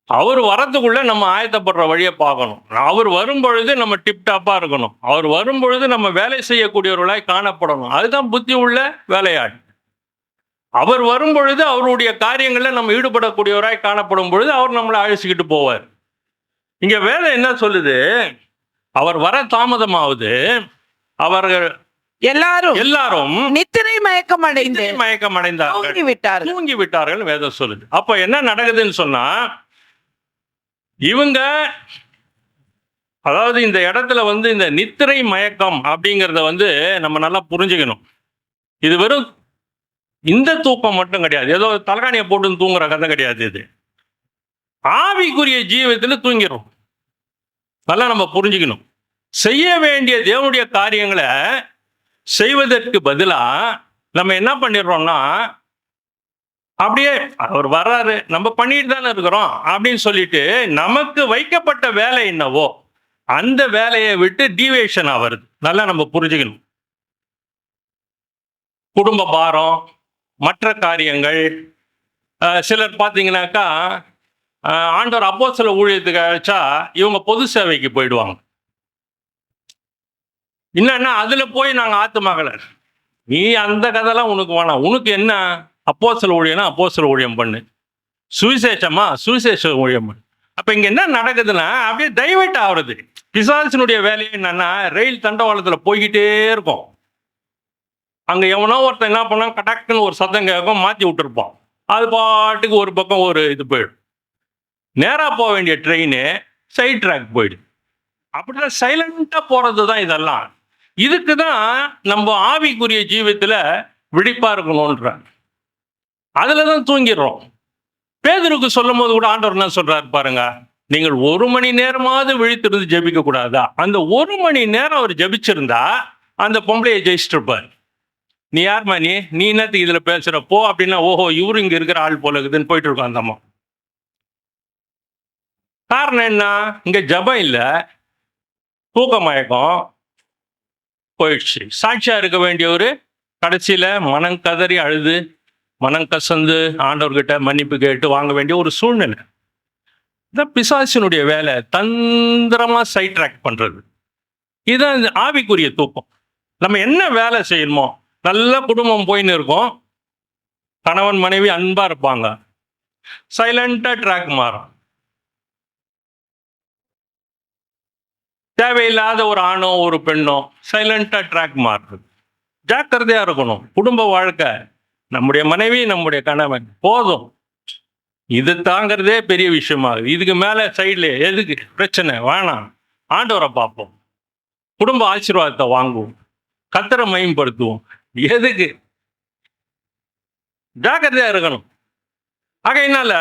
அவர் வரதுக்குள்ள நம்ம ஆயத்தப்படுற வழியை பார்க்கணும். அவர் வரும் பொழுது நம்ம டிப்டாப்பா இருக்கணும். அவர் வரும் பொழுது நம்ம வேலை செய்யக்கூடியவர்களாய் காணப்படணும். அதுதான் புத்தி உள்ள வேலையாள். அவர் வரும் பொழுது அவருடைய காரியங்களில் நம்ம ஈடுபடக்கூடியவராய் காணப்படும் பொழுது அவர் நம்மளை அழைச்சிக்கிட்டு போவார். இங்க வேதம் என்ன சொல்லுது? அவர் வர தாமதமாவது, அவர்கள் எல்லாரும் நித்திரை மயக்கமடைந்தார்கள், தூங்கி விட்டார்கள் வேதம் சொல்லுது. அப்ப என்ன நடக்குதுன்னு சொன்னா, இவங்க அதாவது இந்த இடத்துல இந்த நித்திரை மயக்கம் அப்படிங்கிறத நம்ம நல்லா புரிஞ்சுக்கணும். இது வெறும் இந்த தூக்கம் மட்டும் கிடையாது, ஏதோ தலைகாணியை போட்டு தூங்குற கதை கிடையாது. இது ஆவிக்குரிய ஜீவத்துல தூங்கிடும். நல்லா நம்ம புரிஞ்சுக்கணும். செய்ய வேண்டிய தேவனுடைய காரியங்களை செய்வதற்கு பதிலா நம்ம என்ன பண்ணிடுறோம்னா, அப்படியே அவர் வர்றாரு, நம்ம பண்ணிட்டு தானே இருக்கிறோம் அப்படின்னு சொல்லிட்டு நமக்கு வைக்கப்பட்ட வேலை என்னவோ அந்த வேலையை விட்டு டீவியேஷன் ஆகிறது. நல்லா நம்ம புரிஞ்சுக்கணும். குடும்ப பாரம், மற்ற காரியங்கள், சிலர் பார்த்தீங்கன்னாக்கா ஆண்டவர் அப்போஸ்தல ஊழியத்துக்கு அழைச்சா இவங்க பொது சேவைக்கு போயிடுவாங்க. என்னன்னா அதுல போய் நாங்கள் ஆத்துமகளர், நீ அந்த கதைலாம் உனக்கு வேணாம், உனக்கு என்ன அப்போஸ்தல ஊழியம்னா அப்போஸ்தல ஊழியம் பண்ணு, சுவிசேஷமா சுவிசேஷ ஊழியம் பண்ணு. அப்ப இங்க என்ன நடக்குதுன்னா, அப்படியே டைவர்ட் ஆகுறது. பிசாசினுடைய வேலையை என்னன்னா, ரயில் தண்டவாளத்துல போய்கிட்டே இருக்கும். அங்க எவனோ ஒருத்தன் என்ன பண்ணா, கடாக்குன்னு ஒரு சத்தம் கேட்கும், மாற்றி விட்டுருப்பான். அது பாட்டுக்கு ஒரு பக்கம் ஒரு இது போயிடும். நேராக போக வேண்டிய ட்ரெயின் சைட் ட்ராக் போயிடுது. அப்படிதான் சைலண்டாக போகிறது தான் இதெல்லாம். இதுக்கு தான் நம்ம ஆவிக்குரிய ஜீவித்தில் விழிப்பாக இருக்கணுன்றாங்க. அதில் தான் தூங்கிடுறோம். பேதுருக்கு சொல்லும் போது கூட ஆண்டவர் என்ன சொல்றாரு பாருங்க, நீங்கள் 1 மணி நேரமாவது விழித்திருந்து ஜெபிக்க கூடாதா? அந்த 1 மணி நேரம் அவர் ஜெபிச்சிருந்தா அந்த பொம்பளையை ஜெயிச்சிட்டு இருப்பார். நீ யார்மா நீ என்னத்துக்கு இதுல பேசுற போ அப்படின்னா, ஓஹோ இவரு இங்க இருக்கிற ஆள் போல இருக்குதுன்னு போயிட்டு இருக்கோம் அந்த அம்மா. காரணம் என்ன? இங்க ஜபம் இல்லை, தூக்க மயக்கம் போயிடுச்சு. சாட்சியா இருக்க வேண்டியவர் கடைசியில மனம் கதறி அழுது மனம் கசந்து ஆண்டவர்கிட்ட மன்னிப்பு கேட்டு வாங்க வேண்டிய ஒரு சூழ்நிலை. இதான் பிசாசினுடைய வேலை, தந்திரமா சைட் ட்ராக் பண்றது. இதுதான் இந்த ஆவிக்குரிய தூக்கம். நம்ம என்ன வேலை செய்யணுமோ, நல்ல குடும்பம் போயின்னு இருக்கோம், கணவன் மனைவி அன்பா இருப்பாங்க, சைலண்டா ட்ராக் மாறும். தேவையில்லாத ஒரு ஆணோ ஒரு பெண்ணோ சைலண்டா ட்ராக் மாறுறது. ஜாக்கிரதையா இருக்கணும். குடும்ப வாழ்க்கை, நம்முடைய மனைவி நம்முடைய கணவன் போதும், இது தாங்கிறதே பெரிய விஷயமாகுது. இதுக்கு மேலே சைடில் எதுக்கு பிரச்சனை வேணாம். ஆண்டவரை பார்ப்போம், குடும்ப ஆசீர்வாதத்தை வாங்குவோம், கர்த்தரை மகிமைப்படுத்துவோம். எதுக்கு? ஜாக்கிரதையா இருக்கணும். ஆகையினால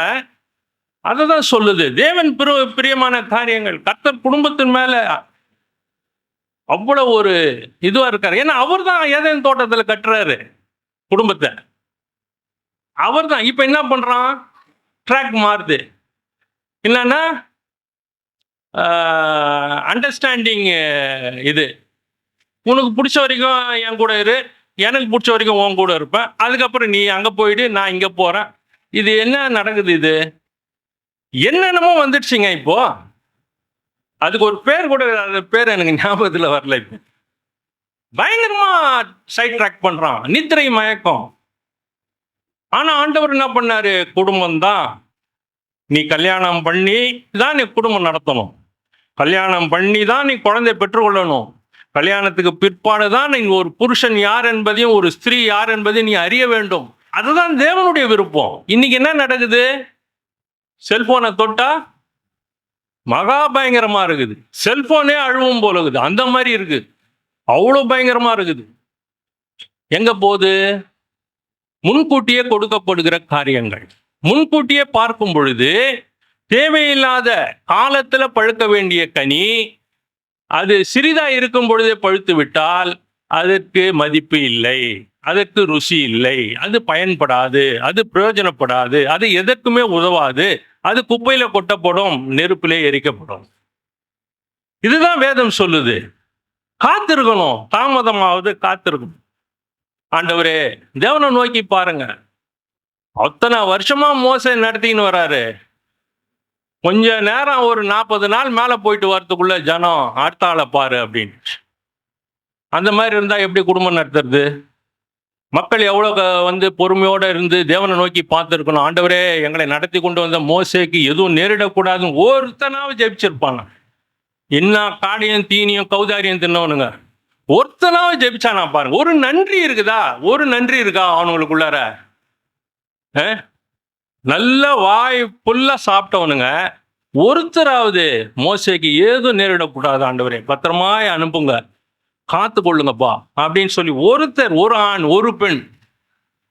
அதை தான் சொல்லுது தேவன் பிரியமான காரியங்கள். கர்த்தர் குடும்பத்தின் மேல அவ்வளவு ஒரு இதுவா இருக்காரு. ஏன்னா அவர் தான் ஏதேன் தோட்டத்தில் கட்டுறாரு குடும்பத்தை. அவர் தான். இப்ப என்ன பண்றான்? ட்ராக் மாறுது. என்னன்னா அண்டர்ஸ்டாண்டிங். இது உனக்கு பிடிச்ச வரைக்கும் என் கூட இரு, எனக்கு பிடிச்ச வரைக்கும் உன் கூட இருப்பேன், அதுக்கப்புறம் நீ அங்கே போயிடு, நான் இங்கே போகிறேன். இது என்ன நடக்குது? இது என்னென்னமோ வந்துடுச்சுங்க இப்போ. அதுக்கு ஒரு பேர் கூட, அது பேர் எனக்கு ஞாபகத்தில் வரல. இப்போ பயங்கரமா சைட் ட்ராக் பண்றான், நித்திரை மயக்கம். ஆனா ஆண்டவர் என்ன பண்ணாரு? குடும்பம் தான். நீ கல்யாணம் பண்ணி தான் நீ குடும்பம் நடத்தணும், கல்யாணம் பண்ணி தான் நீ குழந்தை பெற்றுக்கொள்ளணும், கல்யாணத்துக்கு பிற்பாடு தான் நீ ஒரு புருஷன் யார் என்பதையும் ஒரு ஸ்திரீ யார் என்பதையும் நீ அறிய வேண்டும். அதுதான் தேவனுடைய விருப்பம். இன்னைக்கு என்ன நடக்குது? செல்போனை தொட்டா மகா பயங்கரமா இருக்குது. செல்போனே அழுவும் போல இருக்குது, அந்த மாதிரி இருக்கு. அவ்வளோ பயங்கரமா இருக்குது. எங்க போகுது? முன்கூட்டியே கொடுக்கப்படுகிற காரியங்கள், முன்கூட்டியே பார்க்கும் பொழுது தேவையில்லாத காலத்துல பழுக்க வேண்டிய கனி அது சிறிதா இருக்கும் பொழுதே பழுத்து விட்டால் அதற்கு மதிப்பு இல்லை, அதற்கு ருசி இல்லை, அது பயன்படாது, அது பிரயோஜனப்படாது, அது எதற்குமே உதவாது, அது குப்பையில கொட்டப்படும், நெருப்பிலே எரிக்கப்படும். இதுதான் வேதம் சொல்லுது. காத்திருக்கணும், தாமதமாவது காத்திருக்கணும். ஆண்டவரே, தேவனை நோக்கி பாருங்க. அத்தனை வருஷமா மோசே நடத்தின்னு வராரு. கொஞ்ச நேரம் ஒரு 40 நாள் மேல போயிட்டு வரதுக்குள்ள ஜனம் அடுத்த ஆளை பாரு அப்படின்னு. அந்த மாதிரி இருந்தா எப்படி குடும்பம் நடத்துறது? மக்கள் எவ்வளோ பொறுமையோட இருந்து தேவனை நோக்கி பார்த்துருக்கணும். ஆண்டவரே, எங்களை நடத்தி கொண்டு வந்த மோசேக்கு எதுவும் நேரிடக்கூடாதுன்னு ஒருத்தனாவது ஜெபிச்சிருப்பாங்க. என்ன காடியும் தீனியும் கௌதாரியும் தின்னவனுங்க ஒருத்தனாவது ஜெபிச்சானா பாருங்க. ஒரு நன்றி இருக்குதா? ஒரு நன்றி இருக்கா அவனுங்களுக்குள்ளார? நல்ல வாய் புல்லா சாப்பிட்டவனுங்க ஒருத்தராவது மோசேக்கு ஏதும் நேரிடக்கூடாது, ஆண்டவரே பத்திரமாய் அனுப்புங்க, காத்து கொள்ளுங்கப்பா அப்படின்னு சொல்லி ஒருத்தர், ஒரு ஆண் ஒரு பெண்,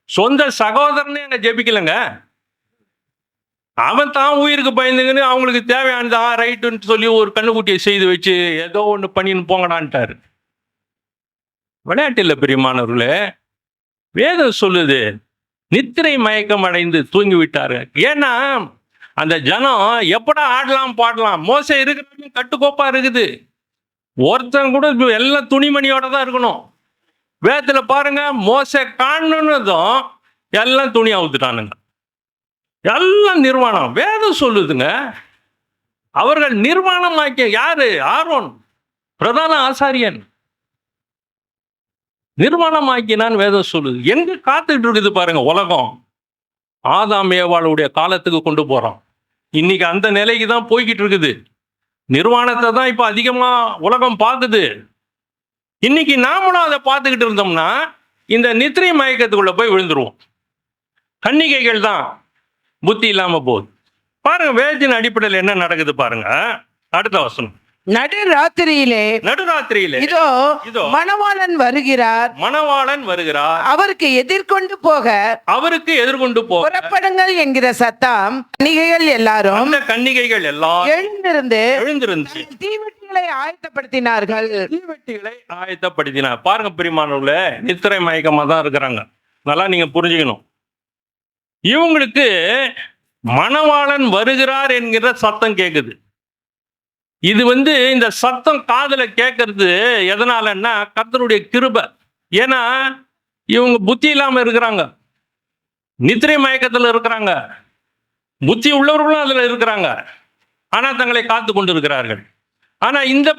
சொந்த சகோதரனே அங்க ஜெபிக்கலங்க. அவன் தான் உயிருக்கு பயந்துங்கன்னு அவங்களுக்கு தேவையானது ரைட்டுன்னு சொல்லி ஒரு கண்ணுக்குட்டியை செய்து வச்சு ஏதோ ஒன்று பண்ணின்னு போங்கடான்ட்டாரு. விளையாட்டு இல்லை பிரியமானவர்களே. வேதம் சொல்லுது நித்திரை மயக்கம் அடைந்து தூங்கி விட்டாரு. ஏன்னா அந்த ஜனம் எப்படா ஆடலாம் பாடலாம், மோசே இருக்கிற கட்டுக்கோப்பா இருக்குது. ஒருத்தன் கூட எல்லாம் துணிமணியோட தான் இருக்கணும். வேதத்துல பாருங்க, மோசே காணணுன்னதும் எல்லாம் துணி அவுத்துட்டானுங்க, எல்லாம் நிர்வாணம். வேதம் சொல்லுதுங்க, அவர்கள் நிர்வாணமாக்கிய யாரு? ஆரோன் பிரதான ஆசாரியன் நிர்வாணமாக்கினான்னு வேதம் சொல்லுது. எங்க காத்துக்கிட்டு இருக்குது பாருங்க உலகம். ஆதாம் ஏவாளுடைய காலத்துக்கு கொண்டு போறோம். இன்னைக்கு அந்த நிலைக்கு தான் போய்கிட்டு இருக்குது. நிர்வாணத்தை தான் இப்ப அதிகமா உலகம் பார்க்குது. இன்னைக்கு நாமளும் அதை பார்த்துக்கிட்டு இருந்தோம்னா இந்த நித்திரை மயக்கத்துக்குள்ள போய் விழுந்துருவோம். கன்னிகைகள் தான் புத்தி இல்லாம போகுது. பாருங்க வேதத்தின் அடிப்படையில் என்ன நடக்குது பாருங்க. அடுத்த வசனம். நடுராத்திரியிலே நடுராத்திரியிலே இதோ இதோ மணவாளன் வருகிறார், மணவாளன் வருகிறார், அவருக்கு எதிர்கொண்டு போக அவருக்கு எதிர்கொண்டு போக புறப்படுங்கள் என்கிற சத்தம் கன்னிகைகள் எல்லாரும் அந்த கன்னிகைகள் எல்லாம் எழுந்திருந்து எழுந்திருந்து தீவெட்டிகளை ஆயத்தப்படுத்தினார்கள். தீவெட்டிகளை ஆயத்தப்படுத்தினார். பாருங்க பிரியமானவர்களே, நித்திரை மயக்கமா தான் இருக்கிறாங்க. நல்லா நீங்க புரிஞ்சுக்கணும். இவங்களுக்கு மணவாளன் வருகிறார் என்கிற சத்தம் கேட்குது. இது இந்த சத்தம் காதுல கேட்கறது எதனாலன்னா கர்த்தருடைய கிருபை. ஏன்னா இவங்க புத்தி இல்லாம இருக்கிறாங்க, நித்திரை மயக்கத்துல இருக்கிறாங்க, புத்தி உள்ளவர்களும் அதுல இருக்கிறாங்க, ஆனா தங்களை காத்து கொண்டு இருக்கிறார்கள். ஆனா இந்த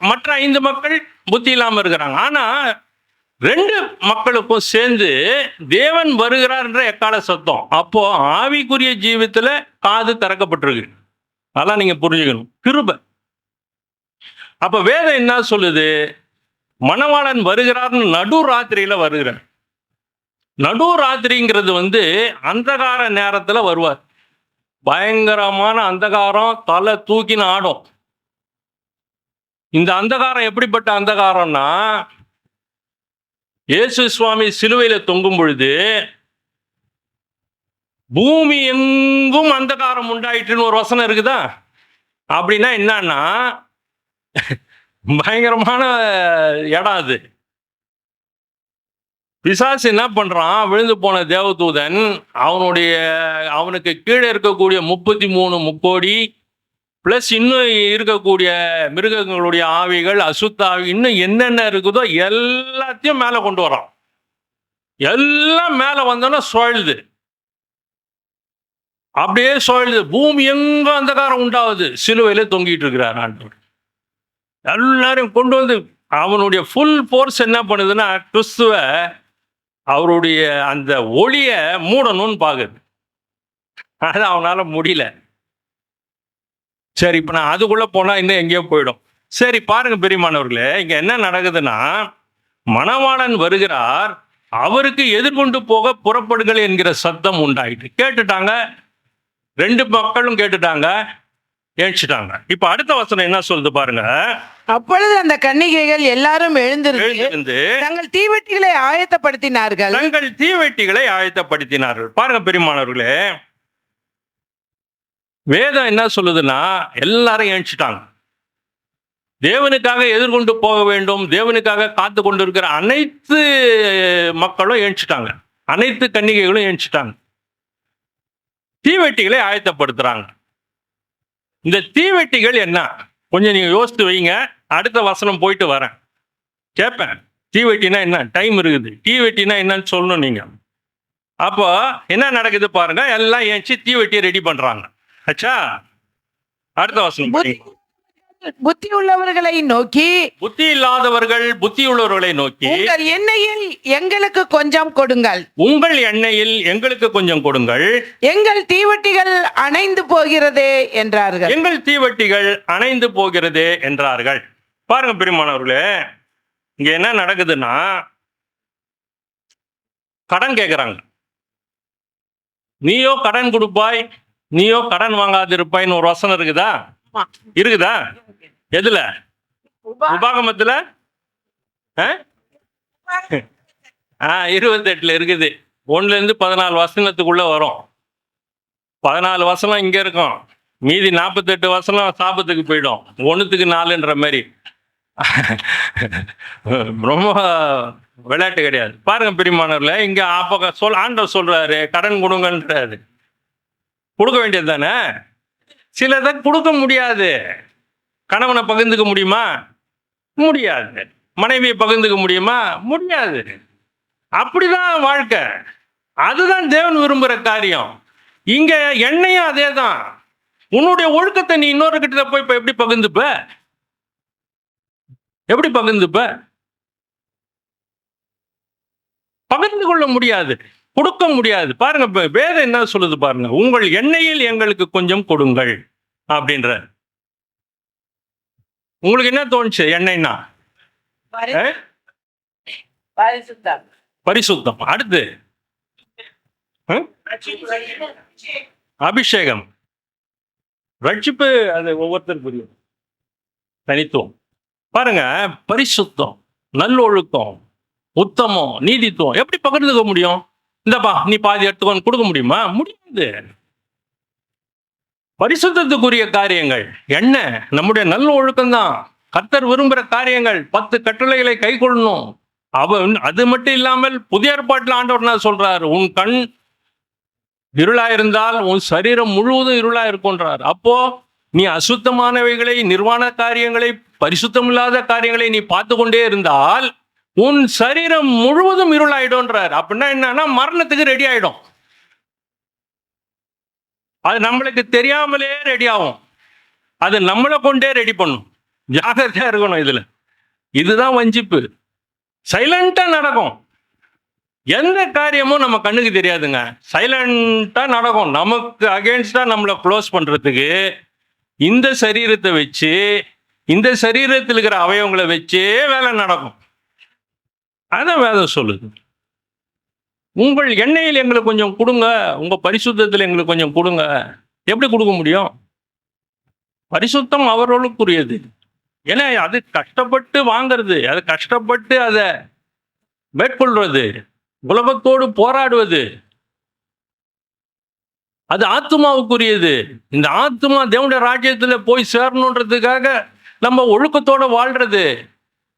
மற்ற 5 மக்கள் புத்தி இல்லாம இருக்கிறாங்க. ஆனா 2 மக்களுக்கும் சேர்ந்து தேவன் வருகிறார் என்ற எக்கால சத்தம். அப்போ ஆவிக்குரிய ஜீவித்துல காது திறக்கப்பட்டிருக்கு. அதெல்லாம் நீங்க புரிஞ்சுக்கணும், கிருபை. அப்ப வேதம் என்ன சொல்லுது? மணவாளன் வருகிறார்னு நடுராத்திரியில வருகிறார். நடுராத்திரிங்கிறது அந்தகார நேரத்துல வருவார். பயங்கரமான அந்தகாரம், தலை தூக்கின்னு ஆடும். இந்த அந்தகாரம் எப்படிப்பட்ட அந்தகாரம்னா, இயேசு சுவாமி சிலுவையில தொங்கும் பொழுது பூமி எங்கும் அந்தகாரம் உண்டாயிட்டுன்னு ஒரு வசனம் இருக்குதா? அப்படின்னா என்னன்னா பயங்கரமான இடம் அது. பிசாசு என்ன பண்றான்? விழுந்து போன தேவதூதன் அவனுக்கு கீழே இருக்கக்கூடிய 33 முக்கோடி பிளஸ் இன்னும் இருக்கக்கூடிய மிருகங்களுடைய ஆவிகள், அசுத்த ஆவி, இன்னும் என்னென்ன இருக்குதோ எல்லாத்தையும் மேலே கொண்டு வரான். எல்லாம் மேலே வந்தோன்னா சுழலுது, அப்படியே சுழலுது. பூமி எங்க அந்தகாரம் உண்டாகுது. சிலுவையில தொங்கிட்டு இருக்கிறார் ஆண்டவர். எல்லாரையும் கொண்டு அவனுடைய ஃபுல் ஃபோர்ஸ் என்ன பண்ணுதுன்னா கிறிஸ்துவ அவருடைய அந்த ஒளிய மூடணும்னு பாக்குது. அது அவனால முடியல. சரி, இப்ப நான் அதுக்குள்ள போனா இன்னும் எங்கேயோ போயிடும். சரி பாருங்க பெரியமானவர்களே, இங்க என்ன நடக்குதுன்னா, மணவாளன் வருகிறார், அவருக்கு எதிர்கொண்டு போக புறப்படுகள் என்கிற சத்தம் உண்டாயிட்டு. கேட்டுட்டாங்க, 2 மக்களும் கேட்டுட்டாங்க, ஏழ்ச்சிட்டாங்க. இப்ப அடுத்த வசனம் என்ன சொல்லுது பாருங்க. அப்பொழுது அந்த கன்னிகைகள் எல்லாரும் எழுந்திருந்து தங்கள் தீவெட்டிகளை ஆயத்தப்படுத்தினார்கள். தங்கள் தீவெட்டிகளை ஆயத்தப்படுத்தினார்கள். பாருங்க பெரியமானவர்களே, வேதம் என்ன சொல்லுதுன்னா எல்லாரும் ஏழ்ச்சிட்டாங்க. தேவனுக்காக எதிர்கொண்டு போக வேண்டும், தேவனுக்காக காத்து கொண்டு இருக்கிற அனைத்து மக்களும் ஏழ்ச்சிட்டாங்க, அனைத்து கன்னிகைகளும் ஏழ்ச்சிட்டாங்க. தீவெட்டிகளை ஆயத்தப்படுத்துறாங்க. இந்த தீவெட்டிகள் என்ன? கொஞ்சம் நீங்க யோசித்து வைங்க. அடுத்த வசனம் போயிட்டு வரேன், கேட்பேன். தீவெட்டினா என்ன? டைம் இருக்குது. தீவெட்டினா என்னன்னு சொல்லணும் நீங்க. அப்போ என்ன நடக்குது பாருங்க. எல்லாம் ஏஞ்சி தீவெட்டியை ரெடி பண்றாங்க. அச்சா, அடுத்த வசனம். புத்தி உள்ளவர்களை நோக்கி, புத்தி இல்லாதவர்கள் புத்தி உள்ளவர்களை நோக்கி, உங்கள் எண்ணெயில் எங்களுக்கு கொஞ்சம் கொடுங்கள், உங்கள் எண்ணெயில் எங்களுக்கு கொஞ்சம் கொடுங்கள், எங்கள் தீவெட்டிகள் அணைந்து போகிறதே என்றார்கள். எங்கள் தீவெட்டிகள் அணைந்து போகிறதே என்றார்கள். பாருங்க பிரியமானவர்களே, இங்க என்ன நடக்குதுன்னா, கடன் கேட்கிறாங்க. நீயோ கடன் கொடுப்பாய், நீயோ கடன் வாங்காதிருப்பாய்ன்னு ஒரு வசனம் இருக்குதா? இருக்குதா? எதுல? உபாகமத்துல 28 இருக்குது. 1 14 வசனத்துக்குள்ள வரும். 14 வசனம் இங்க இருக்கும், மீதி 48 வசனம் சாபத்துக்கு போயிடும். 1க்கு 4ன்ற மாதிரி. ரொம்ப விளையாட்டு கிடையாது. பாருங்க பிரியமானவர்களே, இங்க அப்ப ஆண்டவர் சொல்றாரு கடன் கொடுங்கன்றாரு. கொடுக்க வேண்டியது தானே. சிலதை கொடுக்க முடியாது. கணவனை பகிர்ந்துக்க முடியுமா? முடியாது. மனைவியை பகிர்ந்துக்க முடியுமா? முடியாது. அப்படிதான் வாழ்க்கை. அதுதான் தேவன் விரும்புகிற காரியம். இங்க எண்ணெயும் அதே தான். உன்னுடைய ஒழுக்கத்தை நீ இன்னொரு கிட்ட போய் இப்ப எப்படி பகிர்ந்துப்ப? எப்படி பகிர்ந்துப்ப? பகிர்ந்து கொள்ள முடியாது, கொடுக்க முடியாது. பாருங்க வேதம் என்ன சொல்லுது பாருங்க. உங்கள் எண்ணெயில் எங்களுக்கு கொஞ்சம் கொடுங்கள் அப்படின்ற. உங்களுக்கு என்ன தோணுச்சு? எண்ணெய்னா பரிசுத்தம். அடுத்து ம்? அபிஷேகம், ரட்சிப்பு, அது ஒவ்வொருத்தருக்கு புரியும், தனித்துவம். பாருங்க, பரிசுத்தம், நல்லொழுக்கம், உத்தமம், நீதித்துவம் எப்படி பகிர்ந்துக்க முடியும்? இந்தப்பா நீ பாதி எடுத்துக்கொண்டு கொடுக்க முடியுமா? முடியாது. பரிசுத்தத்துக்குரிய காரியங்கள் என்ன? நம்முடைய நல்ல ஒழுக்கம் தான். கர்த்தர் விரும்புகிற காரியங்கள் 10 கட்டளைகளை கை கொள்ளணும். அவன் அது மட்டும் இல்லாமல் புதிய ஏற்பாட்டில் ஆண்டவர் என்ன சொல்றார்? உன் கண் இருளா இருந்தால் உன் சரீரம் முழுவதும் இருளா இருக்கும்ன்றார். அப்போ நீ அசுத்தமானவைகளை, நிர்வாண காரியங்களை, பரிசுத்தம் இல்லாத காரியங்களை நீ பார்த்து கொண்டே இருந்தால் உன் சரீரம் முழுவதும் இருளாயிடும்ன்றார். அப்படின்னா என்னன்னா மரணத்துக்கு ரெடி ஆயிடும். அது நம்மளுக்கு தெரியாமலே ரெடி ஆகும். அது நம்மளை கொண்டே ரெடி பண்ணும். ஜாகிரதையா இருக்கணும் இதுல. இதுதான் வஞ்சிப்பு. சைலண்டா நடக்கும். எந்த காரியமும் நம்ம கண்ணுக்கு தெரியாதுங்க. சைலண்டா நடக்கும். நமக்கு அகேன்ஸ்டா நம்மளை க்ளோஸ் பண்றதுக்கு இந்த சரீரத்தை வச்சு, இந்த சரீரத்தில் இருக்கிற அவயவங்களை வச்சே வேலை நடக்கும். அதான் வேதம் சொல்லுது. உங்கள் எண்ணெயில் எங்களுக்கு கொஞ்சம் கொடுங்க, உங்க பரிசுத்தத்தில் எங்களுக்கு கொஞ்சம் கொடுங்க. எப்படி கொடுக்க முடியும்? பரிசுத்தம் அவர்களுக்குரியது. ஏன்னா அது கஷ்டப்பட்டு வாங்கிறது, அது கஷ்டப்பட்டு அதை மேற்கொள்வது, உலகத்தோடு போராடுவது, அது ஆத்மாவுக்குரியது. இந்த ஆத்மா தேவனுடைய ராஜ்யத்துல போய் சேரணுன்றதுக்காக நம்ம ஒழுக்கத்தோட வாழ்றது.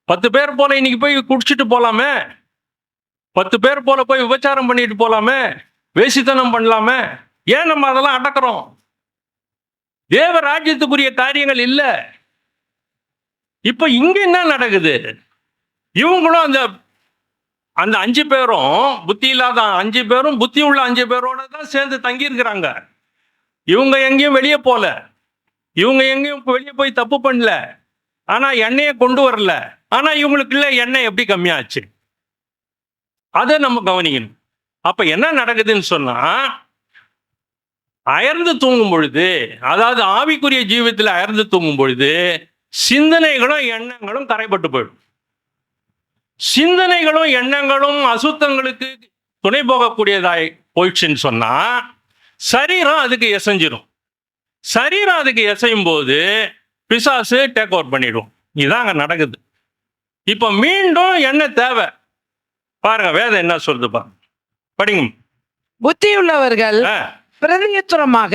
10 பேர் போல இன்னைக்கு போய் குடிச்சிட்டு போலாமே, 10 பேர் போல போய் விபச்சாரம் பண்ணிட்டு போலாமே, வேசித்தனம் பண்ணலாமே. ஏன் நம்ம அதெல்லாம் அடக்கிறோம்? தேவ ராஜ்யத்துக்குரிய காரியங்கள் இல்ல. இப்ப இங்க என்ன நடக்குது? இவங்களும் அந்த அந்த 5 பேரும் புத்தி இல்லாத 5 பேரும் புத்தி உள்ள 5 பேரோட தான் சேர்ந்து தங்கி இருக்கிறாங்க. இவங்க எங்கேயும் வெளியே போல, இவங்க எங்கேயும் வெளியே போய் தப்பு பண்ணல, ஆனா எண்ணெயை கொண்டு வரல. ஆனா இவங்களுக்கு இல்ல எண்ணெய் எப்படி கம்மியாச்சு? அதை நம்ம கவனிக்கணும். அப்ப என்ன நடக்குதுன்னு சொன்னா, அயர்ந்து தூங்கும் பொழுது, அதாவது ஆவிக்குரிய ஜீவித்துல அயர்ந்து தூங்கும் பொழுது சிந்தனைகளும் எண்ணங்களும் கரைப்பட்டு போயிடும். சிந்தனைகளும் எண்ணங்களும் அசுத்தங்களுக்கு துணை போகக்கூடியதாய் போயிடுச்சுன்னு சொன்னா சரீரம் அதுக்கு எசைஞ்சிடும். சரீரம் அதுக்கு எசையும் போது பிசாசு டேக் ஓவர் பண்ணிடும். இதுதான் அங்க நடக்குது. இப்ப மீண்டும் என்ன தேவை பாருங்க, வேதம் என்ன சொல்லுதுப்பா, படிங்க. புத்தியுள்ளவர்கள் பிரதியுத்தரமாக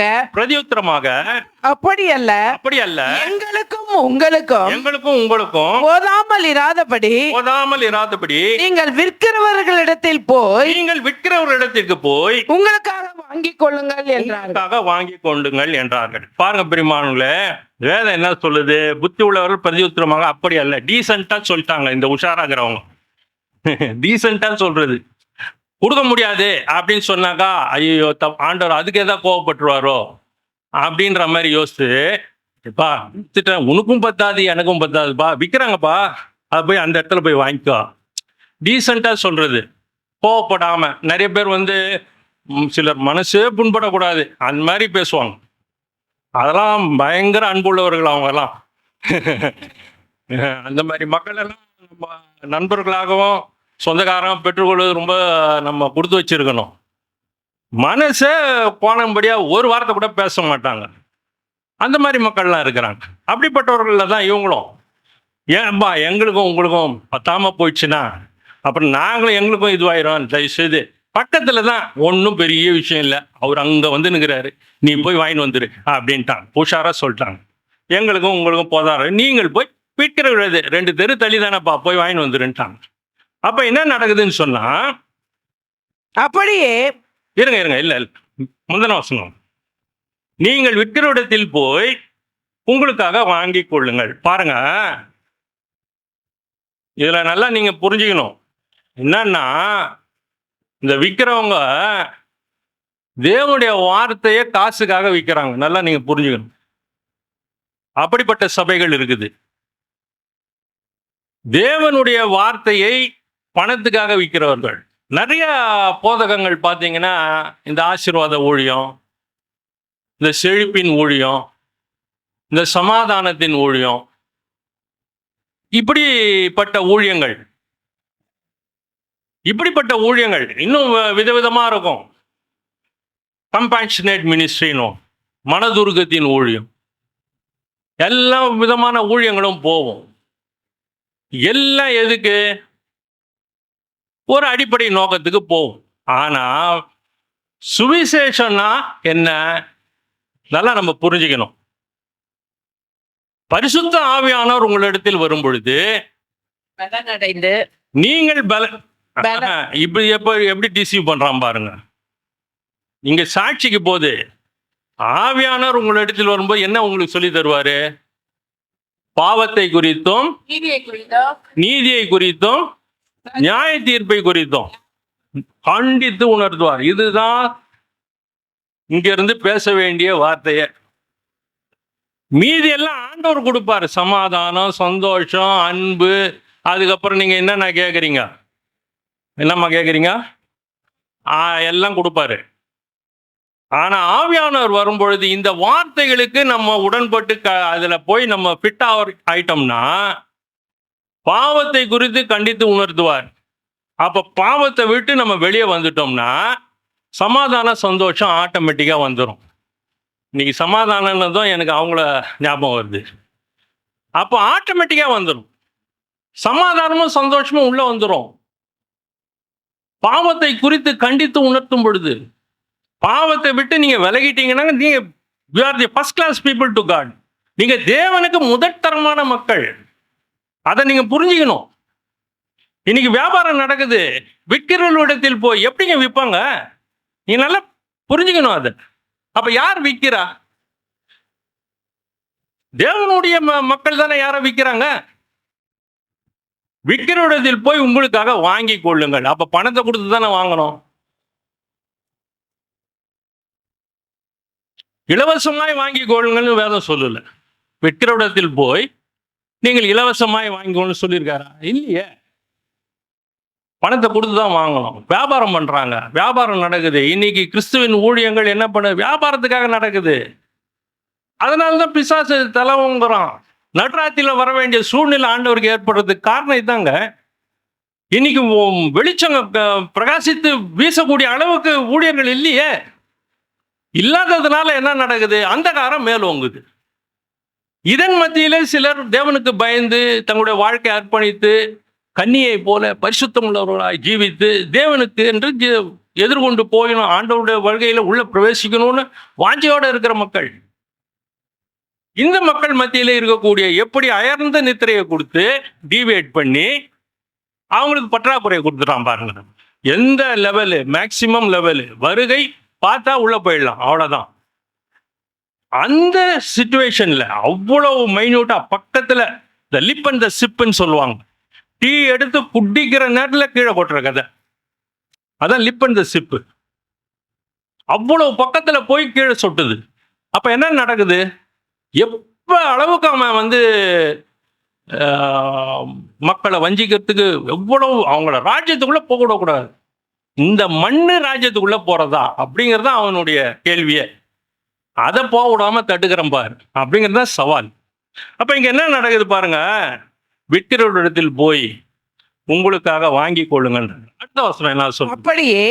அப்படி அல்ல எங்களுக்கும் உங்களுக்கும் போதாமல் இராதபடி நீங்கள் விற்கிறவர்களிடத்தில் போய் உங்களுக்காக வாங்கிக் கொள்ளுங்கள் என்றார்கள். பாருங்க பிரியமானவர்களே, வேதம் என்ன சொல்லுது? புத்தி உள்ளவர்கள் பிரதியுத்தரமாக அப்படி அல்ல. டீசென்ட்டா சொல்லிட்டாங்க. இந்த உஷாராகிறவங்க டீசென்ட்டா சொல்றது. கொடுக்க முடியாது அப்படின்னு சொன்னாக்கா ஐயோ ஆண்டவர் அதுக்கு எதாவது கோவப்பட்டுருவாரோ அப்படின்ற மாதிரி யோசிச்சு, பா வித்துட்டேன், உனக்கும் பத்தாது எனக்கும் பத்தாதுப்பா, விற்கிறாங்கப்பா, அது போய் அந்த இடத்துல போய் வாங்கிக்கோ. டீசெண்டா சொல்றது, கோவப்படாம. நிறைய பேர் சிலர் மனசே புண்படக்கூடாது அந்த மாதிரி பேசுவாங்க. அதெல்லாம் பயங்கர அன்புள்ளவர்கள் அவங்கெல்லாம். அந்த மாதிரி மக்கள் எல்லாம் நம்ம நண்பர்களாகவும் சொந்தக்காரன் பெற்றுக்கொள்வது ரொம்ப நம்ம கொடுத்து வச்சிருக்கணும். மனசே போனபடியா ஒரு வார்த்தை கூட பேச மாட்டாங்க. அந்த மாதிரி மக்கள்லாம் இருக்கிறாங்க. அப்படிப்பட்டவர்கள தான் இவங்களும். ஏன்பா எங்களுக்கும் உங்களுக்கும் பத்தாம போயிடுச்சுன்னா அப்புறம் நாங்களும் எங்களுக்கும் இதுவாயிரும். தயவுசெய்து பக்கத்துல தான், ஒன்றும் பெரிய விஷயம் இல்லை, அவர் அங்க நிற்கிறாரு, நீ போய் வாங்கிட்டு வந்துரு அப்படின்ட்டாங்க. உஷாரா சொல்லிட்டாங்க. எங்களுக்கும் உங்களுக்கும் போதாரு, நீங்கள் போய் விற்கிற 2 தெரு தள்ளி தானேப்பா, போய் வாங்கிட்டு வந்துருன்ட்டாங்க. அப்ப என்ன நடக்குதுன்னு சொன்னா, அப்படியே இருங்க இல்ல முந்தின வசனம், நீங்கள் விற்கிற இடத்தில் போய் உங்களுக்காக வாங்கி கொள்ளுங்கள். பாருங்க, இதுல நல்லா நீங்க புரிஞ்சுக்கணும். என்னன்னா, இந்த விற்கிறவங்க தேவனுடைய வார்த்தையை காசுக்காக விற்கிறாங்க. நல்லா நீங்க புரிஞ்சுக்கணும். அப்படிப்பட்ட சபைகள் இருக்குது. தேவனுடைய வார்த்தையை பணத்துக்காக விற்கிறவர்கள். நிறைய போதகங்கள் பார்த்தீங்கன்னா, இந்த ஆசீர்வாத ஊழியம், இந்த செழிப்பின் ஊழியம், இந்த சமாதானத்தின் ஊழியம், இப்படிப்பட்ட ஊழியங்கள் இன்னும் விதவிதமா இருக்கும். கம்பேஷனேட் மினிஸ்ட்ரினோ, மனதுருக்கத்தின் ஊழியம், எல்லா விதமான ஊழியங்களும் போவோம். எல்லாம் எதுக்கு? ஒரு அடிப்படை நோக்கத்துக்கு போகும். ஆனா சுவிசேஷம்னா என்ன? நல்லா நம்ம புரிஞ்சுக்கணும். பரிசுத்த ஆவியானவர் உங்களிடத்தில் வரும் பொழுது பலனடைந்து நீங்கள் இப்ப எப்படி டிசீவ் பண்றான் பாருங்க. நீங்க சாட்சிக்கு போது ஆவியானவர் உங்களிடத்தில் வரும்போது என்ன உங்களுக்கு சொல்லி தருவாரு? பாவத்தை குறித்தும், நீதியை குறித்தும், நியாய தீர்ப்பை குறித்தும் கண்டித்து உணர்த்துவார். இதுதான் இங்க இருந்து பேச வேண்டிய வார்த்தைய. மீதி எல்லாம் ஆண்டவர் கொடுப்பாரு. சமாதானம், சந்தோஷம், அன்பு. அதுக்கப்புறம் நீங்க என்னென்ன கேட்குறீங்க? என்னம்மா கேட்குறீங்க? எல்லாம் கொடுப்பாரு. ஆனா ஆவியானவர் வரும்பொழுது இந்த வார்த்தைகளுக்கு நம்ம உடன்பட்டு அதுல போய் நம்ம ஃபிட் ஆயிட்டோம்னா பாவத்தை குறித்து கண்டித்து உணர்த்துவார். அப்ப பாவத்தை விட்டு நம்ம வெளியே வந்துட்டோம்னா சமாதான சந்தோஷம் ஆட்டோமேட்டிக்கா வந்துடும். இன்னைக்கு சமாதானம்னதும் எனக்கு அவங்கள ஞாபகம் வருது. அப்போ ஆட்டோமேட்டிக்கா வந்துடும். சமாதானமும் சந்தோஷமும் உள்ள வந்துடும். பாவத்தை குறித்து கண்டித்து உணர்த்தும் பொழுது பாவத்தை விட்டு நீங்க விலகிட்டீங்கன்னா நீங்க you are the first class people to God. நீங்க தேவனுக்கு முதற்தரமான மக்கள். அதை நீங்க புரிஞ்சுக்கணும். இன்னைக்கு வியாபாரம் நடக்குது. விற்கிறவர்களிடத்தில் போய் எப்படிங்க விற்பாங்க? நீங்க நல்லா புரிஞ்சுக்கணும் அதை. அப்ப யார் விற்கிறா? தேவனுடைய மக்கள் தானே யாரை விற்கிறாங்க? விற்கிறவரிடத்தில் போய் உங்களுக்காக வாங்கி கொள்ளுங்கள். அப்ப பணத்தை கொடுத்து தானே வாங்கணும். இலவசமாய் வாங்கி கொள்ளுங்கள்னு வேதம் சொல்லல. விற்கிறவரிடத்தில் போய் நீங்கள் இலவசமாய் வாங்கிக்கணும்னு சொல்லியிருக்காரா? இல்லையே. பணத்தை கொடுத்து தான் வாங்கணும். வியாபாரம் பண்றாங்க. வியாபாரம் நடக்குது. இன்னைக்கு கிறிஸ்துவின் ஊழியங்கள் என்ன பண்ண? வியாபாரத்துக்காக நடக்குது. அதனாலதான் பிசாசு தலைவங்கிறான். நடுராத்திரில வர வேண்டிய சூழ்நிலை ஆண்டவருக்கு ஏற்படுறதுக்கு காரணம் இதாங்க. இன்னைக்கு வெளிச்சம் பிரகாசித்து வீசக்கூடிய அளவுக்கு ஊழியர்கள் இல்லையே. இல்லாததுனால என்ன நடக்குது? அந்த காரம் மேலோங்குது. இதன் மத்தியிலே சிலர் தேவனுக்கு பயந்து தங்களுடைய வாழ்க்கை அர்ப்பணித்து கன்னியை போல பரிசுத்தம் உள்ளவர்களாய் ஜீவித்து தேவனுக்கு என்று எதிர்கொண்டு போயணும், ஆண்டவருடைய வருகையில உள்ள பிரவேசிக்கணும்னு வாஞ்சையோட இருக்கிற மக்கள். இந்த மக்கள் மத்தியிலே இருக்கக்கூடிய எப்படி அயர்ந்த நித்திரையை கொடுத்து டிவேட் பண்ணி அவங்களுக்கு பற்றாக்குறையை கொடுத்துட்டான் பாருங்க. எந்த லெவலு, மேக்சிமம் லெவலு, வருகை பார்த்தா உள்ள போயிடலாம், அவ்வளவுதான். அந்த சிச்சுவேஷன்ல அவ்வளவு மைன்யூட்டா பக்கத்துல இந்த லிப் அண்ட் த சிப்னு சொல்லுவாங்க. டீ எடுத்து குடிக்கிற நேரத்தில் கீழே கொட்டுற கதை அதான் லிப் அண்ட் த சிப்பு. அவ்வளவு பக்கத்துல போய் கீழே சொட்டுது. அப்ப என்ன நடக்குது? எப்ப அளவுக்கு அவன் மக்களை வஞ்சிக்கிறதுக்கு எவ்வளவு அவங்கள ராஜ்யத்துக்குள்ள போகக்கூடாது, இந்த மண்ணு ராஜ்யத்துக்குள்ள போறதா அப்படிங்கிறது அவனுடைய கேள்வியே. அதை போக விடாம தடுக்கிறேன் பாரு அப்படிங்கிறது தான் சவால். அப்ப இங்க என்ன நடக்குது பாருங்க. விற்கிறவரிடத்தில் போய் உங்களுக்காக வாங்கி கொள்ளுங்கள். அடுத்த வசனம் என்ன சொல்லுங்க? அப்படியே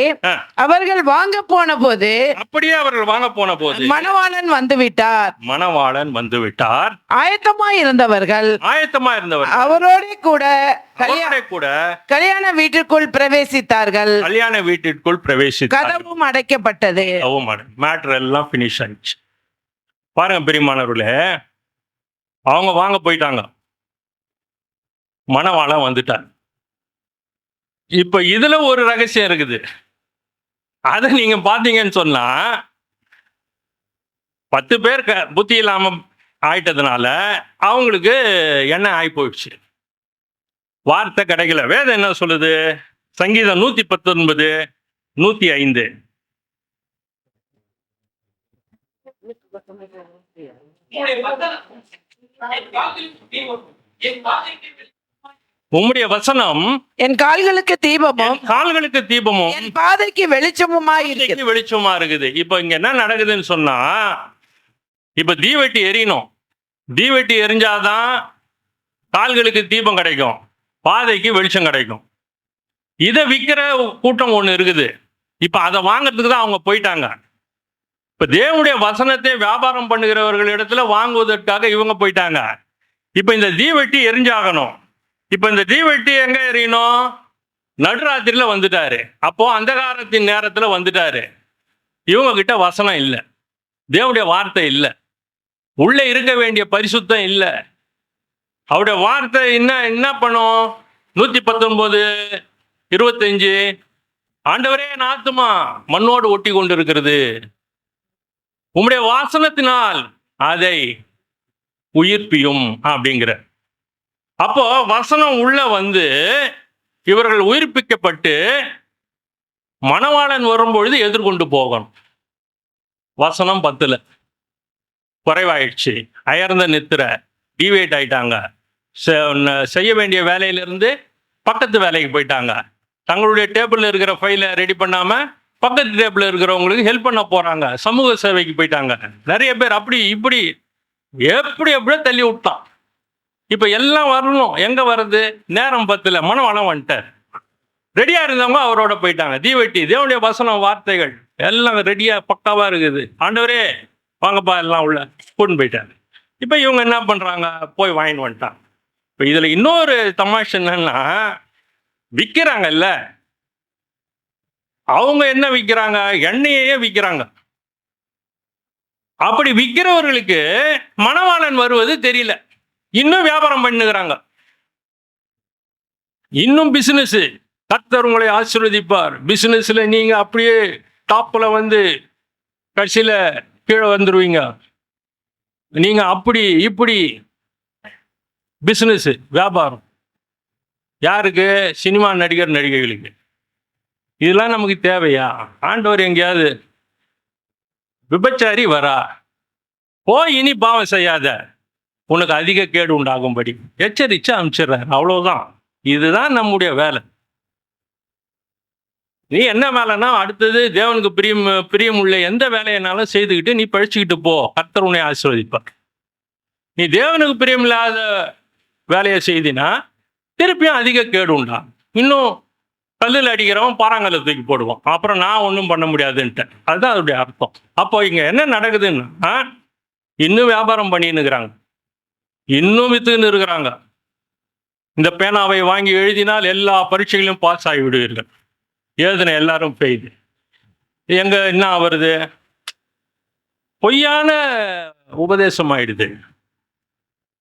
அவர்கள் வாங்க போன போது மணவாளன் வந்து விட்டார். ஆயத்தமாய் இருந்தவர்கள் அவரோட கூட கல்யாண வீட்டிற்குள் பிரவேசித்தார்கள். கதவும் அடைக்கப்பட்டது. மேட்டர் எல்லாம் பினிஷ் ஆயிடுச்சு. பாருங்க பிரியமானவர்களே, அவங்க வாங்க போயிட்டாங்க, மணவாளன் வந்துட்டார். இப்ப இதுல ஒரு ரகசியம் இருக்குது. அதை நீங்க பாத்தீங்கன்னு சொன்னா 10 பேர் புத்தி இல்லாம ஆயிட்டதுனால அவங்களுக்கு என்ன ஆகி போயிடுச்சு, வார்த்தை கிடைக்கல. வேதம் என்ன சொல்லுது? சங்கீதம் 119 105. உம்முடைய வசனம் என் கால்களுக்கு தீபமும் என் பாதைக்கு வெளிச்சமா இருக்குது. இப்ப இங்க என்ன நடக்குதுன்னு சொன்னா, இப்ப தீவெட்டி எரியணும். தீவெட்டி எரிஞ்சாதான் கால்களுக்கு தீபம் கிடைக்கும், பாதைக்கு வெளிச்சம் கிடைக்கும். இதை விற்கிற கூட்டம் ஒண்ணு இருக்குது. இப்ப அதை வாங்கறதுக்கு தான் அவங்க போயிட்டாங்க. இப்ப தேவனுடைய வசனத்தை வியாபாரம் பண்ணுகிறவர்கள் இடத்துல வாங்குவதற்காக இவங்க போயிட்டாங்க. இப்ப இந்த தீவெட்டி எரிஞ்சாகணும். இப்ப இந்த தீவெட்டி எங்க எரியணும்? நடுராத்திரியில வந்துட்டாரு. அப்போ அந்தகாரத்தின் நேரத்துல வந்துட்டாரு. இவங்க கிட்ட வசனம் இல்லை, தேவனுடைய வார்த்தை இல்லை, உள்ள இருக்க வேண்டிய பரிசுத்தம் இல்லை. அவருடைய வார்த்தை என்ன பண்ணும்? 119:25, ஆண்டவரே என் ஆத்துமா மண்ணோடு ஒட்டி கொண்டிருக்கிறது, உம்முடைய வாசனத்தினால் அதை உயிர்ப்பியும் அப்படிங்கிற. அப்போ வசனம் உள்ள வந்து இவர்கள் உயிர்ப்பிக்கப்பட்டு மணவாளன் வரும்பொழுது எதிர்கொண்டு போகணும். வசனம் 10 குறைவாயிடுச்சு, அயர்ந்த நித்திரை, டிவேட் ஆயிட்டாங்க, செய்ய வேண்டிய வேலையிலிருந்து பக்கத்து வேலைக்கு போயிட்டாங்க. தங்களுடைய டேபிளில் இருக்கிற ஃபைலை ரெடி பண்ணாம பக்கத்து டேபிளில் இருக்கிறவங்களுக்கு ஹெல்ப் பண்ண போறாங்க, சமூக சேவைக்கு போயிட்டாங்க. நிறைய பேர் அப்படி இப்படி எப்படியோ தள்ளி விட்டான். இப்ப எல்லாம் வரணும், எங்க வருது? நேரம் 10 மணவாளன் வந்துட்டார். ரெடியா இருந்தவங்க அவரோட போயிட்டாங்க. தீவெட்டி, தேவனுடைய வசனம், வார்த்தைகள் எல்லாம் ரெடியா பக்காவா இருக்குது. ஆண்டவரே வாங்கப்பா எல்லாம் உள்ள கூட்டின்னு போயிட்டாங்க. இப்ப இவங்க என்ன பண்றாங்க? போய் வாங்கிட்டு வந்துட்டாங்க. இப்ப இதுல இன்னொரு தமாஷ் என்னன்னா, விற்கிறாங்கல்ல, அவங்க என்ன விற்கிறாங்க? எண்ணெயே விற்கிறாங்க. அப்படி விற்கிறவர்களுக்கு மணவாளன் வருவது தெரியல, இன்னும் வியாபாரம் பண்ணுகிறாங்க, இன்னும் பிசினஸ். கர்த்தர் உங்களை ஆசீர்வதிப்பார். பிசினஸ்ல நீங்க அப்படியே டாப்ல வந்து கடைசியில கீழே வந்துருவீங்க. நீங்க அப்படி இப்படி பிசினஸ் வியாபாரம். யாருக்கு? சினிமா நடிகர் நடிகைகளுக்கு. இதெல்லாம் நமக்கு தேவையா? ஆண்டவர் எங்கேயாவது விபச்சாரி வரா, போய் இனி பாவம் செய்யாத, உனக்கு அதிக கேடு உண்டாகும்படி எச்சரிச்சு அனுப்பிச்சிடுறாரு. அவ்வளவுதான். இதுதான் நம்முடைய வேலை. நீ என்ன வேலைன்னா, அடுத்தது தேவனுக்கு பிரியம் உள்ள எந்த வேலையினாலும் செய்துக்கிட்டு நீ பழிச்சுக்கிட்டு போ, கர்த்தர் உன்னை ஆசீர்வதிப்பார். நீ தேவனுக்கு பிரியம் இல்லாத வேலையை செய்தினா திருப்பியும் அதிக கேடு உண்டா. இன்னும் கல்லில் அடிக்கிறவன் பாறாங்கல்ல தூக்கி போடுவான், அப்புறம் நான் ஒன்றும் பண்ண முடியாதுன்ட்டேன். அதுதான் அதோடைய அர்த்தம். அப்போ இங்க என்ன நடக்குதுன்னா, இன்னும் வியாபாரம் பண்ணின்னு இருக்கிறாங்க, இன்னும் வித்துன்னு இருக்கிறாங்க. இந்த பேனாவை வாங்கி எழுதினால் எல்லா பரீட்சைகளிலும் பாஸ் ஆகி விடுவீர்கள், எழுதின எல்லாரும் பெய்து. எங்க என்ன வருது? பொய்யான உபதேசம் ஆயிடுது,